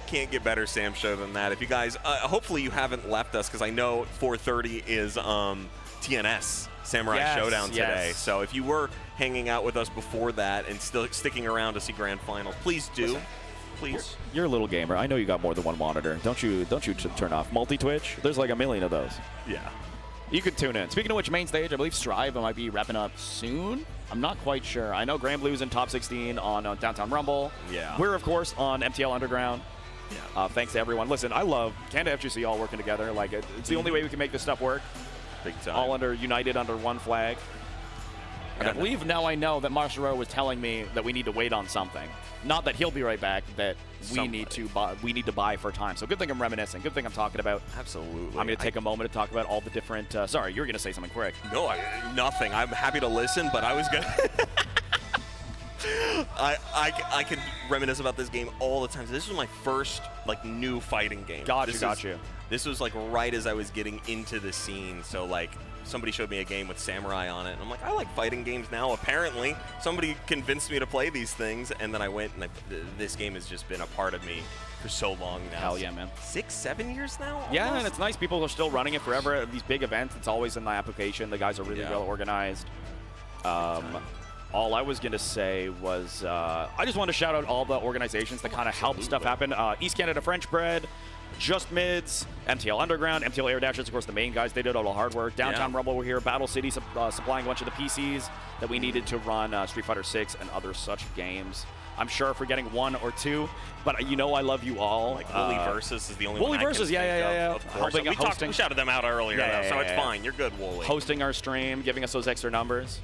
can't get better Sam Show than that. If you guys, hopefully you haven't left us, because I know 4:30 is TNS Samurai Showdown today. Yes. So if you were hanging out with us before that and still sticking around to see grand finals, please do. Listen. Please. You're a little gamer. I know you got more than one monitor. Don't you turn off multi-twitch? There's like a million of those. Yeah. You could tune in. Speaking of which, main stage, I believe Strive might be wrapping up soon. I'm not quite sure. I know Grand Blue's in top 16 on Downtown Rumble. Yeah. We're, of course, on MTL Underground. Yeah. Thanks to everyone. Listen, I love Canada FGC all working together. Like, it's the only way we can make this stuff work. Big time. All united under one flag. And I believe now I know that Marshall was telling me that we need to wait on something. Not that he'll be right back, that we need to buy for time. So good thing I'm reminiscing. Good thing I'm talking about. Absolutely. I'm going to take a moment to talk about all the different. Sorry, you were going to say something quick. No, nothing. I'm happy to listen, but I was going to. I can reminisce about this game all the time. So this was my first new fighting game. Got you. This was right as I was getting into the scene. So somebody showed me a game with Samurai on it, and I'm like, I like fighting games now. Apparently, somebody convinced me to play these things, and then I went, and this game has just been a part of me for so long now. Hell yeah, man. 6-7 years now? Almost? Yeah, and it's nice. People are still running it forever. At these big events, it's always in the application. The guys are really well organized. All I was going to say was I just want to shout out all the organizations that kind of help stuff happen. East Canada French Bread, Just Mids, MTL Underground, MTL Air Dashers, of course, the main guys. They did all the hard work. Downtown Rumble were here. Battle City supplying a bunch of the PCs that we needed to run Street Fighter 6 and other such games. I'm sure forgetting one or two, but I love you all. Wooly Versus is the only one Wooly Versus, yeah. Of course. We shouted them out earlier, so it's fine. You're good, Wooly. Hosting our stream, giving us those extra numbers.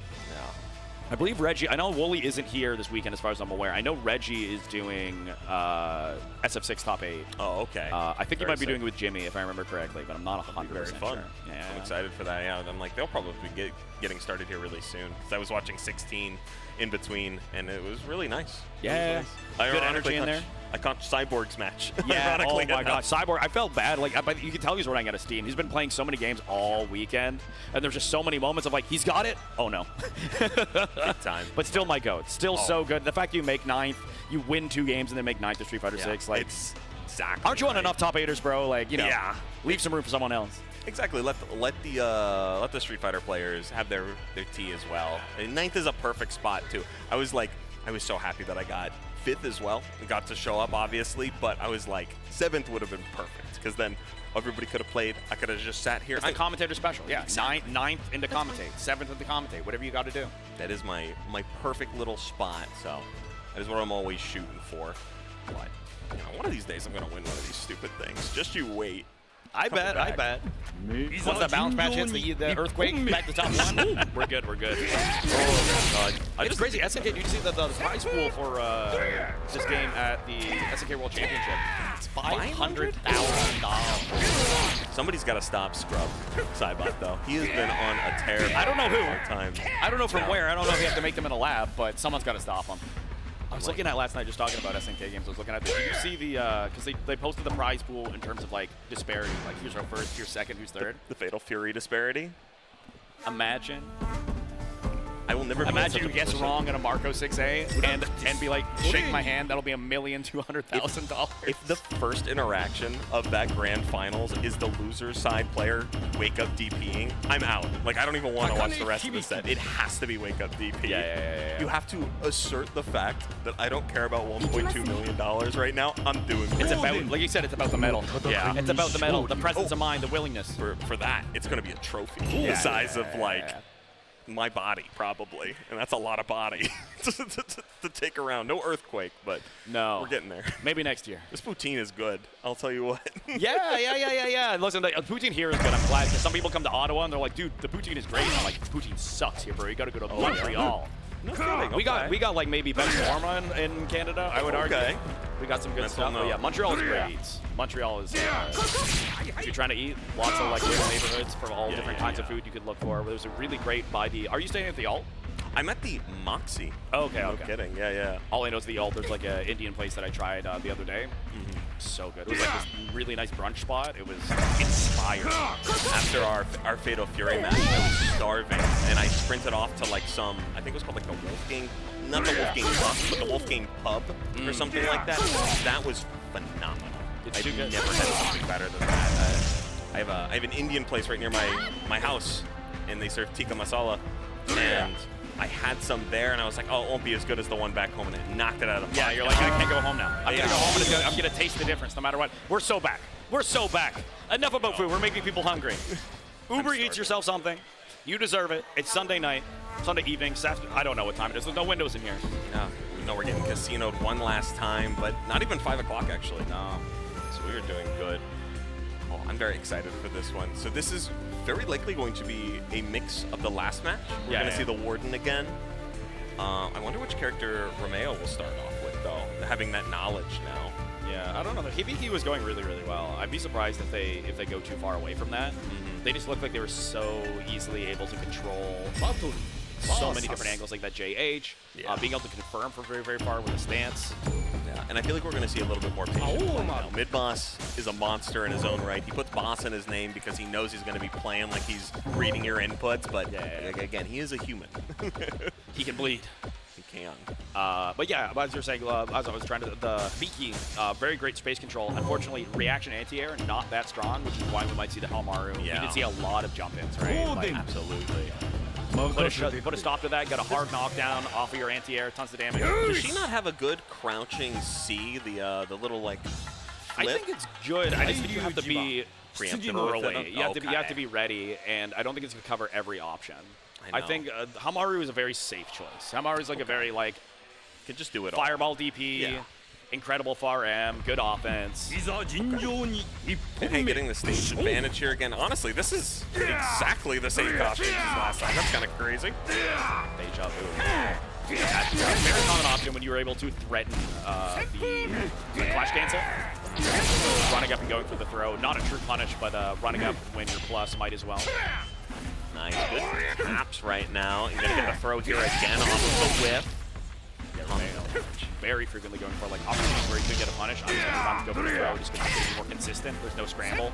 I believe Reggie, I know Wooly isn't here this weekend as far as I'm aware. I know Reggie is doing SF6 Top 8. Oh, okay. I think he might be doing it with Jimmy, if I remember correctly, but I'm not 100% very fun. sure. Yeah. I'm excited for that. Yeah, I'm like, they'll probably be getting started here really soon, because I was watching 16 in between, and it was really nice. Yeah. Good energy in there. I caught Cyborg's match. Yeah, oh my God. Cyborg, I felt bad. But you can tell he's running out of steam. He's been playing so many games all weekend, and there's just so many moments of he's got it. Oh, no. Big time. But still my GOAT. Still so good. The fact you make 9th, you win 2 games and then make 9th to Street Fighter 6. exactly. Aren't you on right. enough top 8ers, bro? Like, you know, Yeah. leave some room for someone else. Exactly. Let the Street Fighter players have their tea as well. And 9th is a perfect spot too. I was so happy that I got 5th as well. I got to show up obviously, but I was like 7th would have been perfect because then everybody could have played. I could have just sat here. It's the commentator special. Yeah, Exactly. 9th into commentate, 7th into commentate, whatever you got to do. That is my perfect little spot. So that is what I'm always shooting for. But you know, one of these days I'm gonna win one of these stupid things. Just you wait. I bet. Once that balance match hits the earthquake back to top 1, we're good. Oh God! It's crazy. SNK, did you see the prize pool for this game at the SNK World Championship? It's $500,000. Somebody's got to stop Scrub Cybot though. He has been on a tear. I don't know who. Time. I don't know from where. I don't know if you have to make them in a lab, but someone's got to stop him. I was looking at last night, just talking about SNK games. I was looking at this. Did you see the, because they posted the prize pool in terms of like disparity, like who's our first, who's second, who's third. The Fatal Fury disparity. Imagine. I will never. Imagine you guess wrong in a Marco 6A and be like, shake my hand. That'll be $1,200,000. If the first interaction of that grand finals is the loser side player wake up DPing, I'm out. Like I don't even want to watch the rest of the set. It has to be wake up DP. Yeah. You have to assert the fact that I don't care about $1.2 million right now. I'm doing It's it. about, like you said, it's about the medal. Yeah. It's about the medal, the presence of mind, the willingness. For that, it's going to be a trophy the size of like my body probably, and that's a lot of body to take around. No earthquake, but No. we're getting there. Maybe next year. This poutine is good. I'll tell you what. Yeah. Listen, the poutine here is good. I'm glad because some people come to Ottawa and they're like, dude, the poutine is great. And I'm like, poutine sucks here, bro. You got to go to Montreal. No kidding. We got like maybe best shawarma in Canada, I would argue. We got some good Mental stuff. But yeah, note. Montreal is great. Montreal is, if you're trying to eat, lots of like little neighborhoods for all different kinds of food you could look for. There's a really great by the, are you staying at the Alt? I'm at the Moxie. Okay. No kidding. Yeah. All I know is the Alt. There's like an Indian place that I tried the other day. So good. It was like this really nice brunch spot. It was inspiring. After our Fatal Fury match, I was starving, and I sprinted off to like some, I think it was called like the Wolfgang, not the Wolfgang Pub, but the Wolfgang Pub or something like that. That was phenomenal. I've never had something better than that. I have an Indian place right near my house, and they serve tikka masala, and I had some there, and I was like, oh, it won't be as good as the one back home, and it knocked it out of the park. Yeah, you're like, I can't go home now. I'm gonna go home and I'm gonna taste the difference no matter what. We're so back. Enough about food. We're making people hungry. Uber Eats yourself something. You deserve it. It's Sunday night, Sunday evening, Saturday. I don't know what time it is. There's no windows in here. No, we're getting casinoed one last time, but not even 5 o'clock actually. No, so we are doing good. Oh, I'm very excited for this one. So this is very likely going to be a mix of the last match. We're going to see the Warden again. I wonder which character Rameo will start off with, though, having that knowledge now. Yeah, I don't know. Hibiki was going really, really well. I'd be surprised if they go too far away from that. They just look like they were so easily able to control so many different angles, like that JH, being able to confirm from very, very far with a stance. Yeah, and I feel like we're going to see a little bit more patience now. Midboss is a monster in his own right. He puts boss in his name because he knows he's going to be playing like he's reading your inputs, but again, he is a human. He can bleed. He can. But yeah, as you're saying, as I was trying to, the Hibiki, very great space control. Unfortunately, reaction anti-air not that strong, which is why we might see the Hamaru. We did see a lot of jump-ins, right? Like, absolutely. Put a stop to that, got a hard knockdown off of your anti-air, tons of damage. Does she not have a good crouching C, the little like flip? I think it's good. I just think you have to be preemptive early. You have to be ready, and I don't think it's going to cover every option. I think Hamaru is a very safe choice. Hamaru is like a very like can just do it fireball DP, incredible far M, good offense. And hey, getting the stage advantage here again. Honestly, this is exactly the same costume as last time. That's kind of crazy. Deja vu. That's a very common option when you were able to threaten the flash cancel. Running up and going for the throw. Not a true punish, but running up when you're plus might as well. Nice. Good taps right now. You're going to get the throw here again off of the whiff. Very frequently going for like opportunities where he could get a punish. I'm just going to run to go for the throw just because it's more consistent. There's no scramble.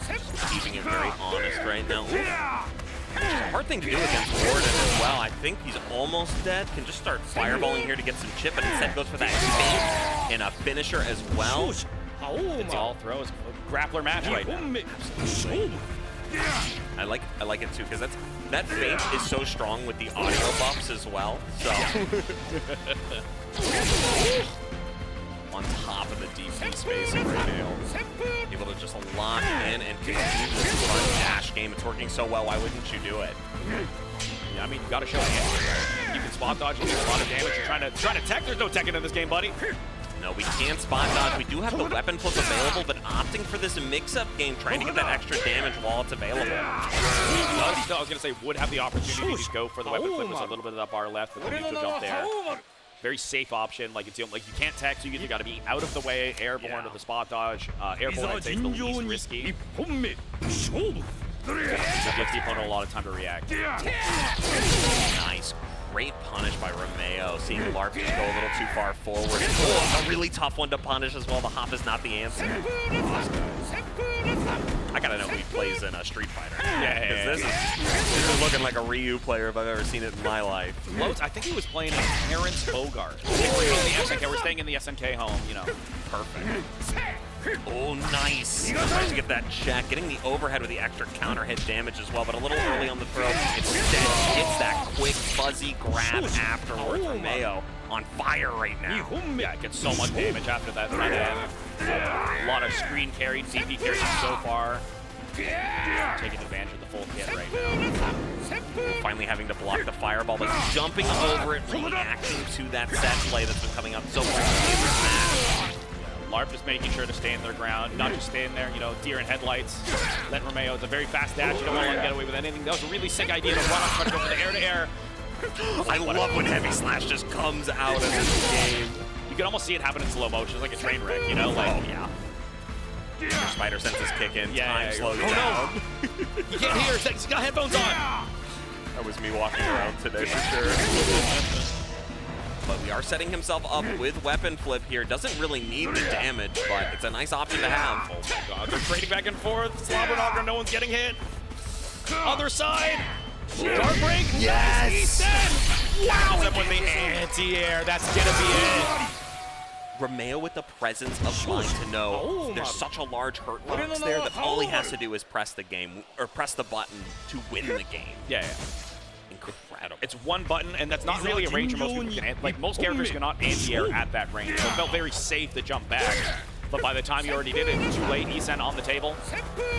Just keeping it very honest right now. Which is a hard thing to do against Warden as well. I think he's almost dead. Can just start fireballing here to get some chip, but instead goes for that and a finisher as well. It's all throws. Grappler match right now. I like it too, because that feint is so strong with the audio buffs as well. So on top of the DP space of Rameo, able to just lock in and continue this run dash game. It's working so well. Why wouldn't you do it? Yeah, I mean, you got to show it. You can spot dodge and do a lot of damage. You're trying to tech. There's no teching in this game, buddy. No, we can't spot dodge. We do have the weapon flip available, but opting for this mix-up game, trying to get that extra damage while it's available. I was going to say, would have the opportunity to go for the weapon flip. There's a little bit of that bar left, but the neutral jump there. Very safe option. Like, it's like you can't tech, so you got to be out of the way. Airborne with the spot dodge. Airborne, I'd say, is the least risky. It gives the opponent a lot of time to react. Nice. Great punish by Rameo, seeing LARP just go a little too far forward. Oh, a really tough one to punish as well. The hop is not the answer. I gotta know who he plays in a Street Fighter. Yeah. This is looking like a Ryu player if I've ever seen it in my life. Loads, I think he was playing Terrence Bogart. We're staying in the SNK home, you know. Perfect. Oh, nice. Tries to get that check. Getting the overhead with the extra counter hit damage as well, but a little early on the throw. Instead, gets that quick, fuzzy grab afterwards. Rameo on fire right now. Yeah, gets so much damage after that front end. A lot of screen carried, DP carried so far. Taking advantage of the full kit right now. Finally having to block the fireball, but jumping over it, reacting to that set play that's been coming up so frequently in this match. LARP just making sure to stay in their ground, not just staying there, you know, deer in headlights. Let Rameo, it's a very fast dash, you don't want to get away with anything. That was a really sick idea to run up, try to go for the air-to-air. I love when Heavy Slash just comes out of this game. You can almost see it happen in slow motion. It's like a train wreck, you know? Like, oh, yeah. Your spider senses kick in, time slows down. No. You can't hear, he's got headphones on. That was me walking around today for sure. But we are setting himself up with weapon flip here. Doesn't really need the damage, but it's a nice option to have. Oh my god, they're trading back and forth. Slobbernogger, no one's getting hit. Other side. Dart break. Yes! He said, wow, him with the anti-air. That's gonna be it. Rameo with the presence of mind to know there's such a large hurt box there that all he has to do is press the game, or press the button to win the game. Yeah. Incredible. It's one button, and that's not really a range where most people can, like, most characters cannot anti-air at that range, so it felt very safe to jump back. But by the time you already did it, it's too late. Isen on the table.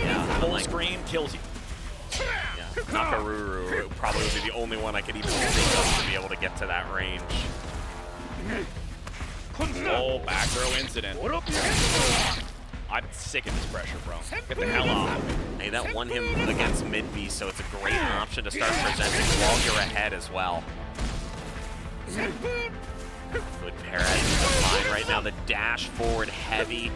Yeah. Full screen kills you. Yeah. Nakaruru probably would be the only one I could even think of to be able to get to that range. Oh, back throw incident. I'm sick of this pressure, bro. Get the hell off. Hey, that won him against Midboss, so it's a great option to start presenting while you're ahead as well. Good Perez is fine right now. The dash forward heavy.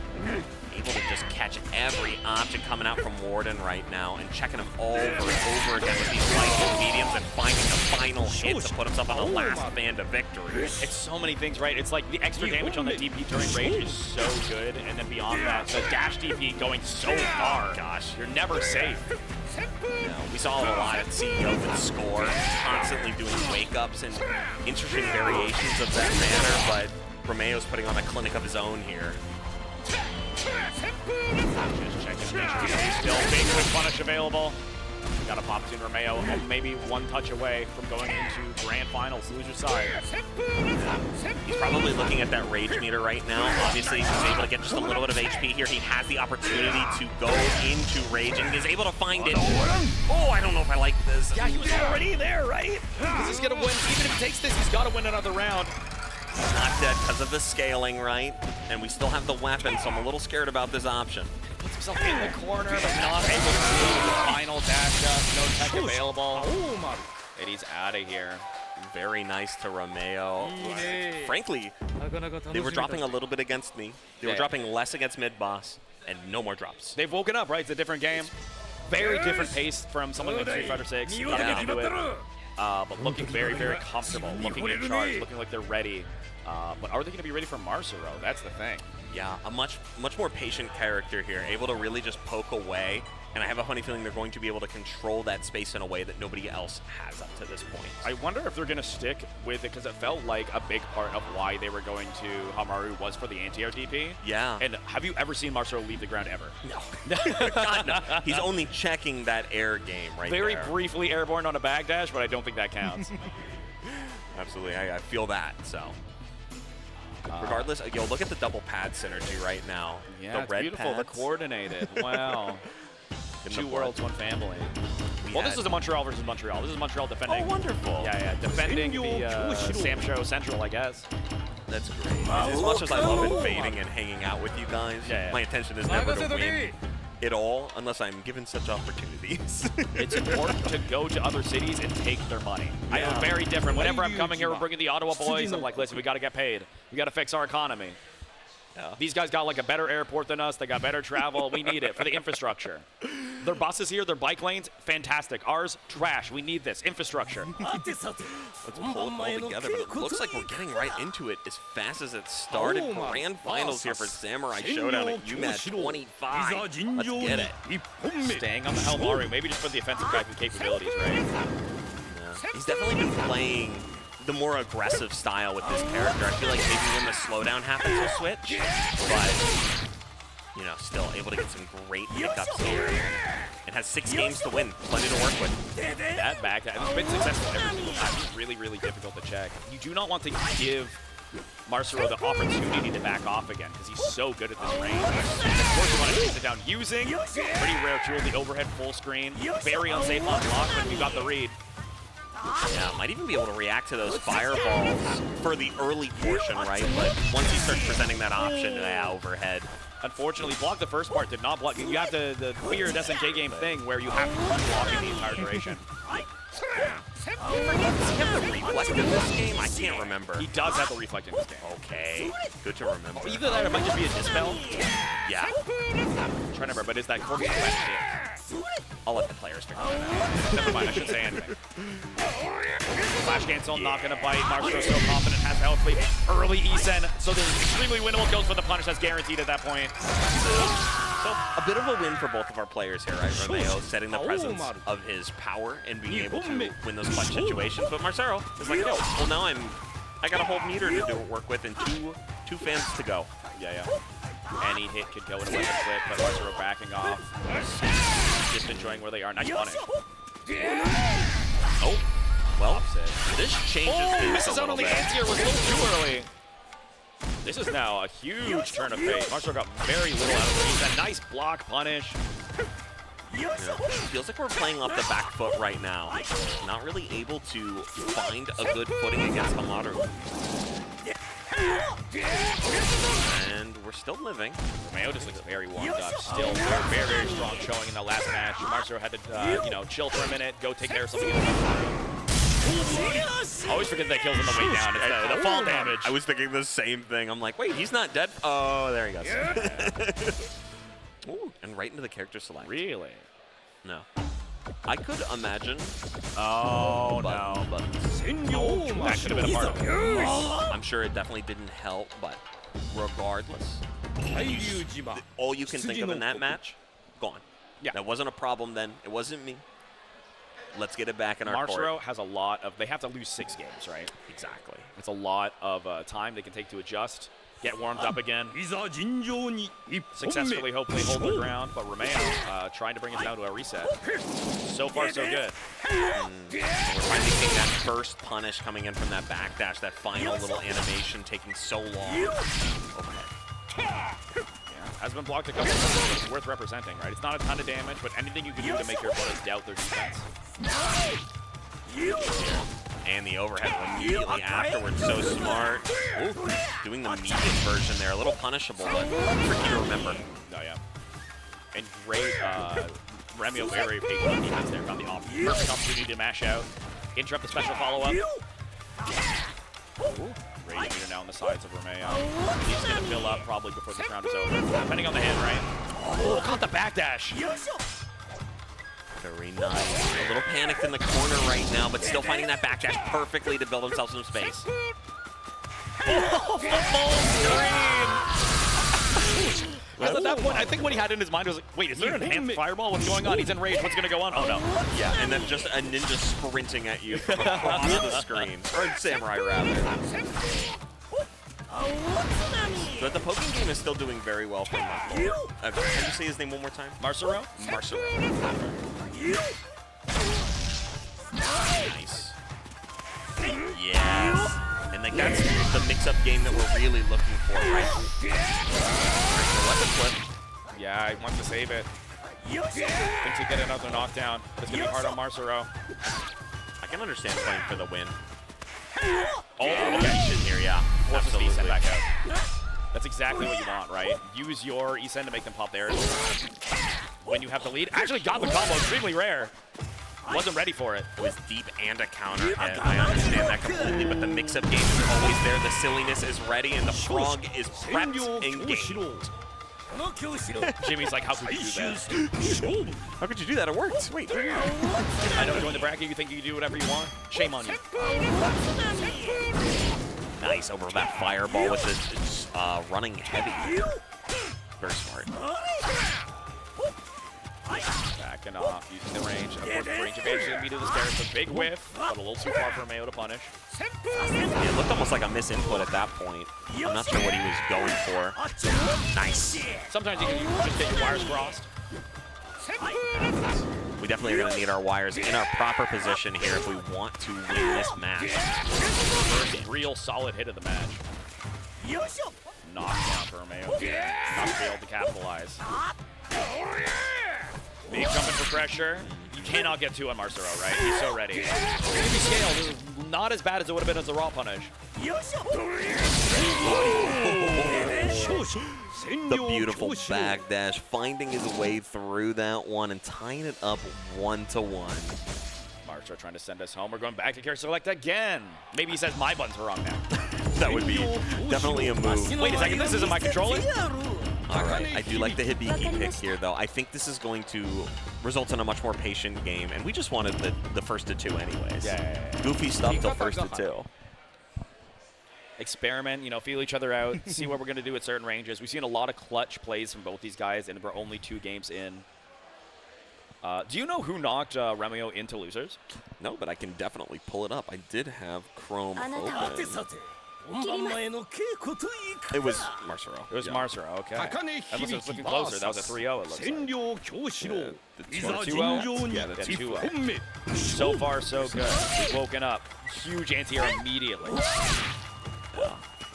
Able to just catch every option coming out from Warden right now and checking him over and over again with these lights and mediums and finding the final hit to put himself on the last band of victory. It's so many things, right? It's like the extra damage on the DP during rage is so good, and then beyond that, the dash DP going so far. Gosh, you're never safe. You know, we saw it a lot at CEO with Score, constantly doing wake-ups and interesting variations of that manner, but Rameo's putting on a clinic of his own here. Just checking to make sure he's still big quick punish available. Got a pop to Rameo, maybe one touch away from going into grand finals. Lose your side. He's probably looking at that rage meter right now. Obviously, he's able to get just a little bit of HP here. He has the opportunity to go into rage, and he's able to find it. Oh, I don't know if I like this. Yeah, he was already there, right? He's gonna win. Even if he takes this, he's got to win another round. Not dead because of the scaling, right? And we still have the weapon, so I'm a little scared about this option. Puts himself in the corner, but not able to do the final dash up. No tech available. And he's out of here. Very nice to Rameo. Frankly, they were dropping a little bit against me. They were dropping less against Midboss, and no more drops. They've woken up, right? It's a different game. Very different pace from something like Street Fighter 6. Coming into it. But looking very, very comfortable. Looking in charge. Looking like they're ready. But are they going to be ready for Marsaro? That's the thing. Yeah, a much more patient character here, able to really just poke away And I have a funny feeling they're going to be able to control that space in a way that nobody else has up to this point. I wonder if they're going to stick with it, because it felt like a big part of why they were going to Hamaru was for the anti-air DP. Yeah. And have you ever seen Marcelo leave the ground ever? No. God, no. He's only checking that air game right Very there. briefly airborne on a backdash, but I don't think that counts. Absolutely. I feel that, so. Regardless, yo, look at the double pad synergy right now. Yeah, the it's red beautiful. pads. The coordinated. Wow. In the Two blood. worlds, one family. Well, this is the Montreal versus Montreal. This is Montreal defending. Oh, wonderful. Yeah, defending the Sam Show Central, I guess. That's great. As much as I love invading and hanging out with you guys, my intention is never to win it all unless I'm given such opportunities. It's important to go to other cities and take their money. I am very different. Whenever I'm coming here, we're bringing the Ottawa boys. I'm like, listen, we got to get paid. We got to fix our economy. Yeah. These guys got like a better airport than us. They got better travel. We need it for the infrastructure. Their buses here, their bike lanes, fantastic. Ours, trash. We need this infrastructure. Let's pull it all together, but it looks like we're getting right into it as fast as it started. Grand finals here for Samurai Showdown at UMAD 25. Let's get it. Staying on the Helmaru, maybe just for the offensive guy capabilities, right? Yeah. He's definitely been playing the more aggressive style with this character. I feel like maybe when the slowdown happens, he'll switch, but you know, still able to get some great pickups here. It has 6 games to win, plenty to work with. That back, it's been successful every single time. It's really, really difficult to check. You do not want to give Marcelo the opportunity to back off again, because he's so good at this range. Of course, you want to chase it down using pretty rare tool, the overhead full screen. Very unsafe on block, but you got the read. Yeah, might even be able to react to those fireballs for the early portion, right? But once he starts presenting that option, overhead. Unfortunately, block the first part, did not block. You have the weird SNK game thing where you have to keep blocking the entire duration. Does he have the reflect in this game? I can't remember. He does have the reflect in this game. Okay, good to remember. Either that or it might just be a dispel. Yeah. I'm trying to remember, but is that core I'll let the players figure that out. Never mind, I shouldn't say anything. Flash cancel, not going to bite. Marcelo so confident, has health lead. Early Isen, so there's extremely winnable kills, but the punish that's guaranteed at that point. So a bit of a win for both of our players here, right? Rameo setting the presence of his power and being able to win those clutch situations. But Marcelo is like, yo, well now I got a whole meter to work with and two fans to go. Yeah. Any hit could go in a weapon flip, but Marcelo backing off. Just enjoying where they are. Nice punish. Oh, well, Opposite. this changes things misses a out little on the bit. anti-air, was a little too early. This is now a huge turn of fate. Marcelo got very little out of it. He's a nice block punish. Yeah. Feels like we're playing off the back foot right now. Not really able to find a good footing against Hamaru. And we're still living. Romeo just looks very warmed up. Still very, very strong showing in the last match. Marcelo had to, chill for a minute, go take care of something. Always forget that kills on the way down. It's the fall damage. I was thinking the same thing. I'm like, wait, he's not dead? Oh, there he goes. Ooh, and right into the character select. Really? No. I could imagine. Oh, But that could have been a part of it. I'm sure it definitely didn't help, but regardless, all you can think of in that match, gone. Yeah. That wasn't a problem then. It wasn't me. Let's get it back in our court. Marcelo has a lot of, they have to lose 6 games, right? Exactly. It's a lot of time they can take to adjust, get warmed up again, successfully hopefully hold their ground, but Rameo trying to bring us down to a reset. So far, so good. We're finally seeing that first punish coming in from that backdash, that final little animation taking so long. Overhead. Has been blocked a couple of times, but it's worth representing, right? It's not a ton of damage, but anything you can do to make your opponents doubt their defense. And the overhead immediately afterwards, so smart. Ooh, doing the medium version there, a little punishable, but tricky to remember. Oh, yeah. And great, Rameo very patient on defense there. Found the perfect opportunity to mash out, interrupt the special follow-up. Great meter now on the sides of Rameo. He's going to fill up probably before this round is over. Depending on the hit, right? Oh, caught the backdash. Very nice. A little panicked in the corner right now, but still finding that backdash perfectly to build himself some space. Oh, the full screen! Because at that point, I think what he had in his mind was like, wait, is there an enhanced fireball? What's going on? He's in rage. What's going to go on? Oh, no. Yeah, and then just a ninja sprinting at you from across the screen. Or a samurai, rather. But the poking game is still doing very well for Marco. Can you say his name one more time? Marcero? Marcero. Nice. Yes. And like that's the mix-up game that we're really looking for, right? Weapon flip. Yeah, he wants to save it. Thinks he'll get another knockdown, but it's going to be hard on Marcero. I can understand playing for the win. Oh, Okay, here, yeah. forces the Absolutely. Isen back out. That's exactly what you want, right? Use your Isen to make them pop theirs. When you have the lead, actually got the combo, extremely rare. Wasn't ready for it. It was deep and a counter hit. I understand that completely, but the mix-up game is always there. The silliness is ready, and the frog is prepped and gamed. Jimmy's like, how could you do that? How could you do that? It worked. Wait. I know, join the bracket, you think you can do whatever you want? Shame on you. Nice over that fireball with the running heavy. Very smart. Backing off, using the range. Of course, the range advantage is going to be to this character. Big whiff, but a little too far for Rameo to punish. Yeah, it looked almost like a misinput at that point. I'm not sure what he was going for. Nice. Sometimes you can just get your wires crossed. We definitely are going to need our wires in our proper position here if we want to win this match. First real solid hit of the match. Knockdown for Rameo. Not to be able to capitalize. Big jumping for pressure. You cannot get two on Marcero, right? He's so ready. Maybe scaled. Not as bad as it would have been as the raw punish. The beautiful back dash, finding his way through that one and tying it up 1-1. Marcero trying to send us home. We're going back to character select again. Maybe he says my buttons were wrong now. That would be definitely a move. Wait a second, this isn't my controller? All right, I do like the Hibiki pick here, though. I think this is going to result in a much more patient game, and we just wanted the first to two anyways. Yeah. Goofy stuff till first to two. Experiment, you know, feel each other out, see what we're going to do at certain ranges. We've seen a lot of clutch plays from both these guys, and we're only 2 games in. Do you know who knocked Rameo into losers? No, but I can definitely pull it up. I did have Chrome open. It was Marcero. It was Marcero, okay. Unless it was looking closer. That was a 3-0, it looks like. It's 2-0. Yeah, that's 2-0. So far, so good. We've woken up. Huge anti-air immediately.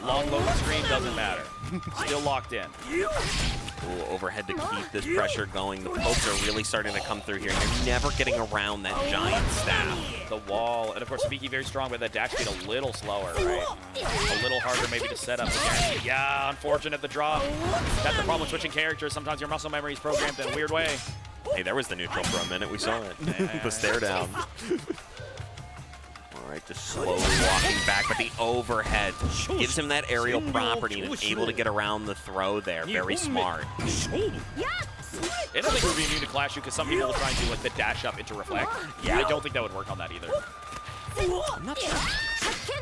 Long loading screen doesn't matter. Still locked in. Ooh, overhead to keep this pressure going. The pokes are really starting to come through here. You're never getting around that giant staff. The wall, and of course, Hibiki very strong, but that dash speed a little slower, right? A little harder maybe to set up the guarantee. Yeah, unfortunate the drop. That's the problem with switching characters. Sometimes your muscle memory is programmed in a weird way. Hey, there was the neutral for a minute. We saw it. The stare down. All right, just slowly walking back, but the overhead gives him that aerial property and is able to get around the throw there. Very smart. I don't think we're being immune to Clash because some people will try and do like the dash up into reflect. Yeah, I don't think that would work on that either. I'm not sure.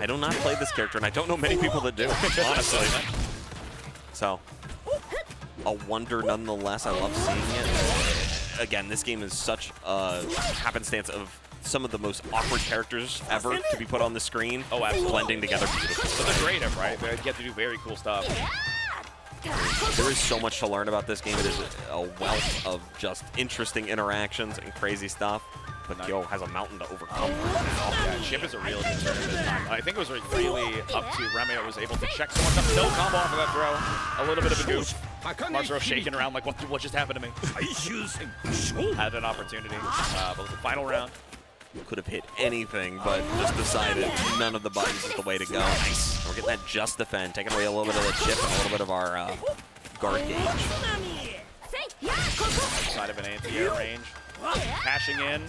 I do not play this character, and I don't know many people that do, honestly. So, a wonder nonetheless. I love seeing it. Again, this game is such a happenstance of some of the most awkward characters ever to be put on the screen. Oh, absolutely. Blending together beautifully. But they're creative, right? They get to do very cool stuff. There is so much to learn about this game. It is a wealth of just interesting interactions and crazy stuff. But Yo has a mountain to overcome right now. Yeah, Chip is a real concern at this time. I think it was really up to Rameo was able to check so much up. No combo off of that throw. A little bit of a goof. Marcero shaking around like, what just happened to me? Had an opportunity. But it was the final round. Could have hit anything, but just decided none of the buttons is the way to go. Nice. We're getting that just defend, taking away a little bit of the chip and a little bit of our guard gauge. Outside of an anti-air range. Cashing in.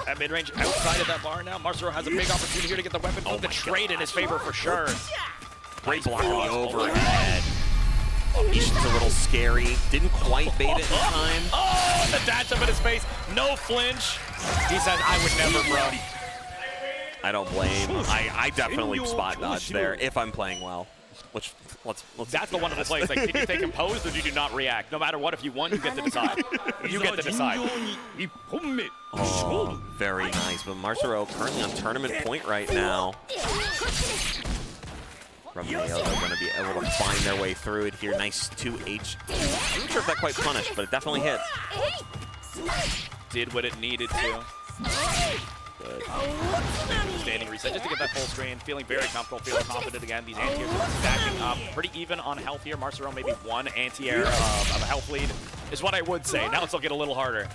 At mid-range, outside of that bar now. Marcero has a big opportunity here to get the weapon. The trade in his favor for sure. Great block on the overhead. Ishin's a little scary. Didn't quite bait it in time. Oh, the dash up in his face. No flinch. He said, I would never, bro. I don't blame. I definitely spot dodge there if I'm playing well. Which, let's That's the wonderful play. It's like, did you stay composed or did you not react? No matter what, if you won, you get to decide. You get to decide. Oh, very nice. But Marcelo currently on tournament point right now. Rameo, they're going to be able to find their way through it here. Nice 2H. I'm not sure if that quite punished, but it definitely hit. Did what it needed to. Good. Standing reset just to get that full screen. Feeling very comfortable, feeling confident again. These anti-airs are stacking up pretty even on health here. Marcelo maybe one anti-air of a health lead is what I would say. Now it's looking a little harder.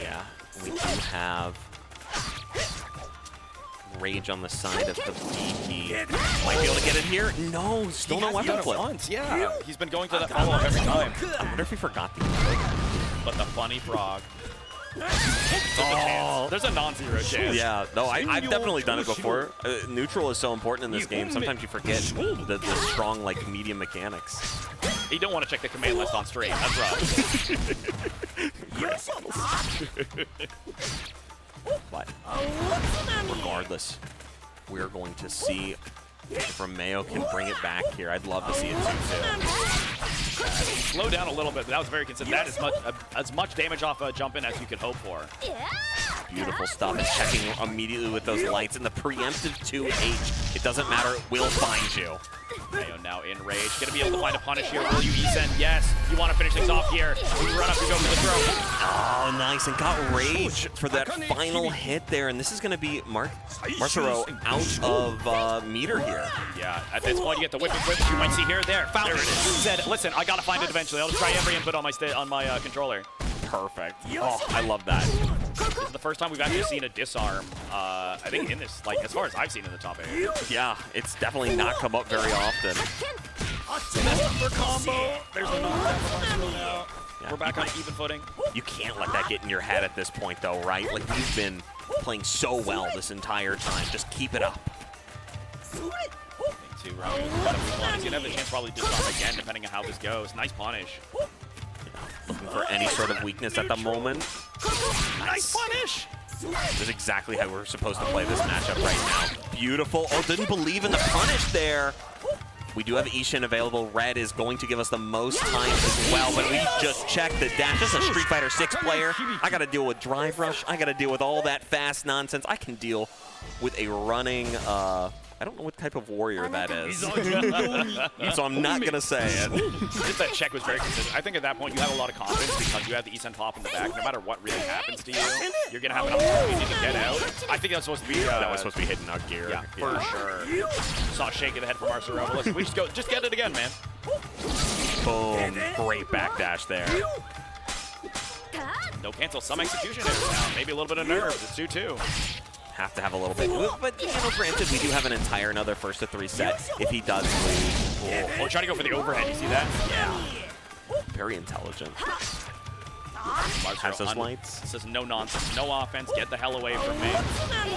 Yeah, we do have Rage on the side of Hibiki. Might be able to get it here. No, still no weapon flip. Yeah, he's been going to that follow-up every time. I wonder if he forgot the But the funny frog. Oh, there's a non-zero chance. Yeah, no, I've definitely done it before. Neutral is so important in this game. Sometimes you forget the strong, like, medium mechanics. You don't want to check the command list on stream. That's rough. But regardless, we're going to see if Rameo can bring it back here. I'd love to see it too. Slow down a little bit, but that was very consistent. That is as much damage off a jump in as you could hope for. Beautiful stuff. And checking immediately with those lights and the preemptive 2H. It doesn't matter. It will find you. Rameo now in rage. Gonna be able to find a punish here. Will you E-send? Yes. You want to finish things off here. You run up to go for the throw. Oh, nice. And got rage for that final hit there. And this is going to be Marcelo out of meter here. Yeah, at this point you get the whipping whip. You might see here, there. Found it. Said, listen, I gotta find it eventually. I'll just try every input on my controller. Perfect. Oh, I love that. This is the first time we've actually seen a disarm. I think in this, like, as far as I've seen in the top 8. Yeah, it's definitely not come up very often. Combo. There's the non-death now. Yeah, we're back on even footing. You can't let that get in your head at this point, though, right? Like, we've been playing so well this entire time. Just keep it up. He's gonna have the chance probably to disarm again, depending on how this goes. Nice punish. Looking for any sort of weakness at the moment. Nice punish! This is exactly how we're supposed to play this matchup right now. Beautiful. Oh, didn't believe in the punish there. We do have Ishin available. Red is going to give us the most time as well, but we just checked the dash. This is a Street Fighter 6 player. I got to deal with Drive Rush. I got to deal with all that fast nonsense. I can deal with a running, I don't know what type of warrior that is. So I'm not going to say it. Just that check was very consistent. I think at that point you have a lot of confidence because you have the E-send pop in the back. No matter what really happens to you, you're going to have an opportunity to get out. I think that's supposed to be... that was supposed to be hitting our gear. Yeah, for sure. Saw a shake of the head from Marcelo. Listen, we just get it again, man. Boom. Great backdash there. No cancel. Some execution errors now. Maybe a little bit of nerves. It's 2-2. Have to have a little bit. But, you know, granted, we do have an entire another first to 3 set if he does lose. Oh, trying to go for the overhead. You see that? Yeah. Very intelligent. Has those lights. Says no nonsense, no offense. Get the hell away from me.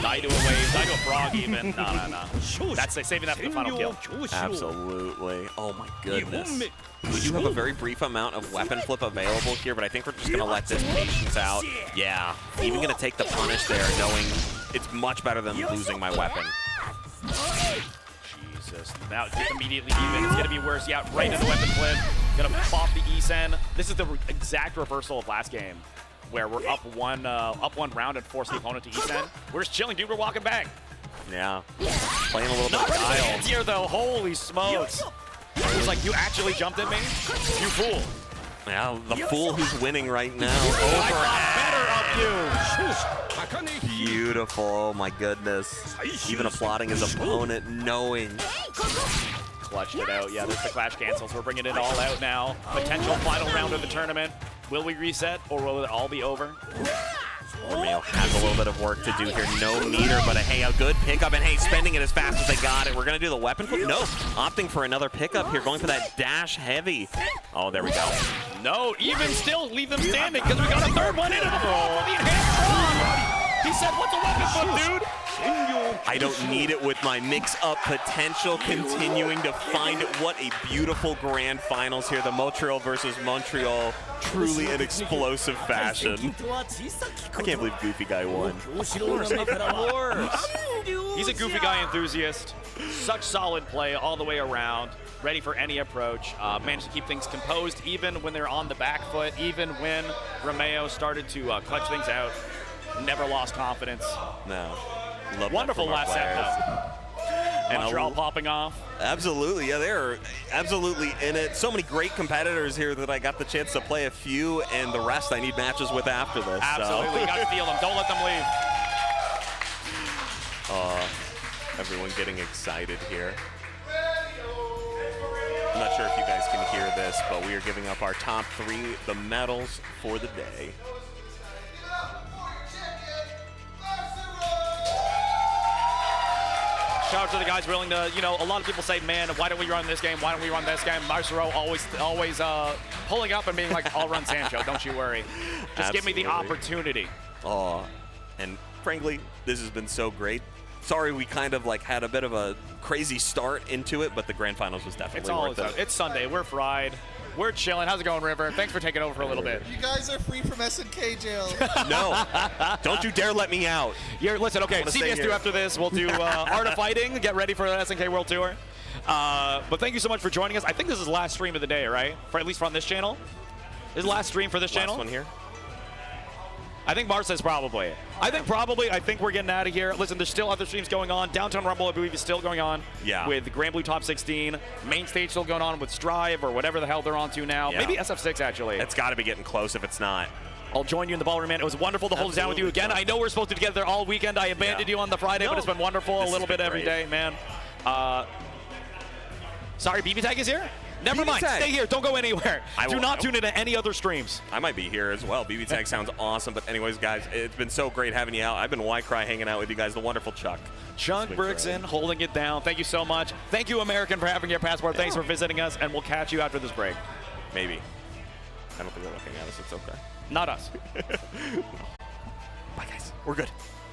Die to a wave, die to a frog even. No. That's saving that for the final kill. Absolutely. Oh my goodness. We do have a very brief amount of weapon flip available here, but I think we're just going to let this patience out. Yeah. Even going to take the punish there, knowing it's much better than losing my weapon. Jesus. Now it's immediately even. It's going to be worse. Yeah, right into the weapon flip. Going to pop the E-send. This is the exact reversal of last game, where we're up one round and force the opponent to E-send. We're just chilling, dude. We're walking back. Yeah. Playing a little bit of guile. Here, though. Holy smokes. He's like, you actually jumped at me? You fool. Yeah, the fool who's winning right now. I thought better of you. Beautiful. Oh, my goodness. Even applauding his opponent, knowing. Clutched it out. Yeah, there's the clash cancels. We're bringing it all out now. Potential final round of the tournament. Will we reset, or will it all be over? Rameo has a little bit of work to do here. No meter, but hey, a good pickup, and hey, spending it as fast as they got it. We're going to do the weapon flip. No, opting for another pickup here, going for that dash heavy. Oh, there we go. No, even still, leave them standing, because we got a third one in. He said, what's a weapon flip, dude? I don't need it with my mix-up potential, continuing to find it. What a beautiful grand finals here. The Montreal versus Montreal, truly an explosive fashion. I can't believe Goofy Guy won. Of course. He's a goofy guy enthusiast. Such solid play all the way around. Ready for any approach. Managed to keep things composed even when they're on the back foot, even when Rameo started to clutch things out. Never lost confidence. No. Love Wonderful that from our last set, players. though. Montreal popping off. Absolutely, yeah, they're absolutely in it. So many great competitors here that I got the chance to play a few, and the rest I need matches with after this. Absolutely, So. got to feel them. Don't let them leave. Everyone getting excited here. I'm not sure if you guys can hear this, but we are giving up our top 3, the medals for the day. Shout out to the guys willing to, you know, a lot of people say, man, why don't we run this game? Why don't we run this game? Marcelo always pulling up and being like, I'll run Sancho, don't you worry. Just give me the opportunity. And frankly, this has been so great. Sorry we kind of like had a bit of a crazy start into it, but the grand finals was definitely worth it. It's Sunday, we're fried. We're chilling. How's it going, River? Thanks for taking over for a little bit. You guys are free from SNK jail. No, don't you dare let me out. Listen, okay, CBS 2 after this. We'll do Art of Fighting, get ready for the SNK World Tour. But thank you so much for joining us. I think this is the last stream of the day, right? For at least on this channel? This is the last stream for this channel? Last one here. I think Mars says probably. I think we're getting out of here. Listen, there's still other streams going on. Downtown Rumble, I believe, is still going on. Yeah. With Grand Blue Top 16. Main stage still going on with Strive or whatever the hell they're on to now. Yeah. Maybe SF6, actually. It's got to be getting close if it's not. I'll join you in the ballroom, man. It was wonderful to hold it down with you again. I know we're supposed to be together all weekend. I abandoned you on the Friday, but it's been wonderful. A little bit every day, man. Sorry, BB Tag is here? Never mind. Stay here. Don't go anywhere. Do not tune into any other streams. I might be here as well. BB Tag sounds awesome. But anyways, guys, it's been so great having you out. I've been WyCry hanging out with you guys. The wonderful Chuck. Chuck Brickson holding it down. Thank you so much. Thank you, American, for having your passport. Thanks for visiting us, and we'll catch you after this break. Maybe. I don't think they're looking at us. It's okay. Not us. Bye, guys. We're good.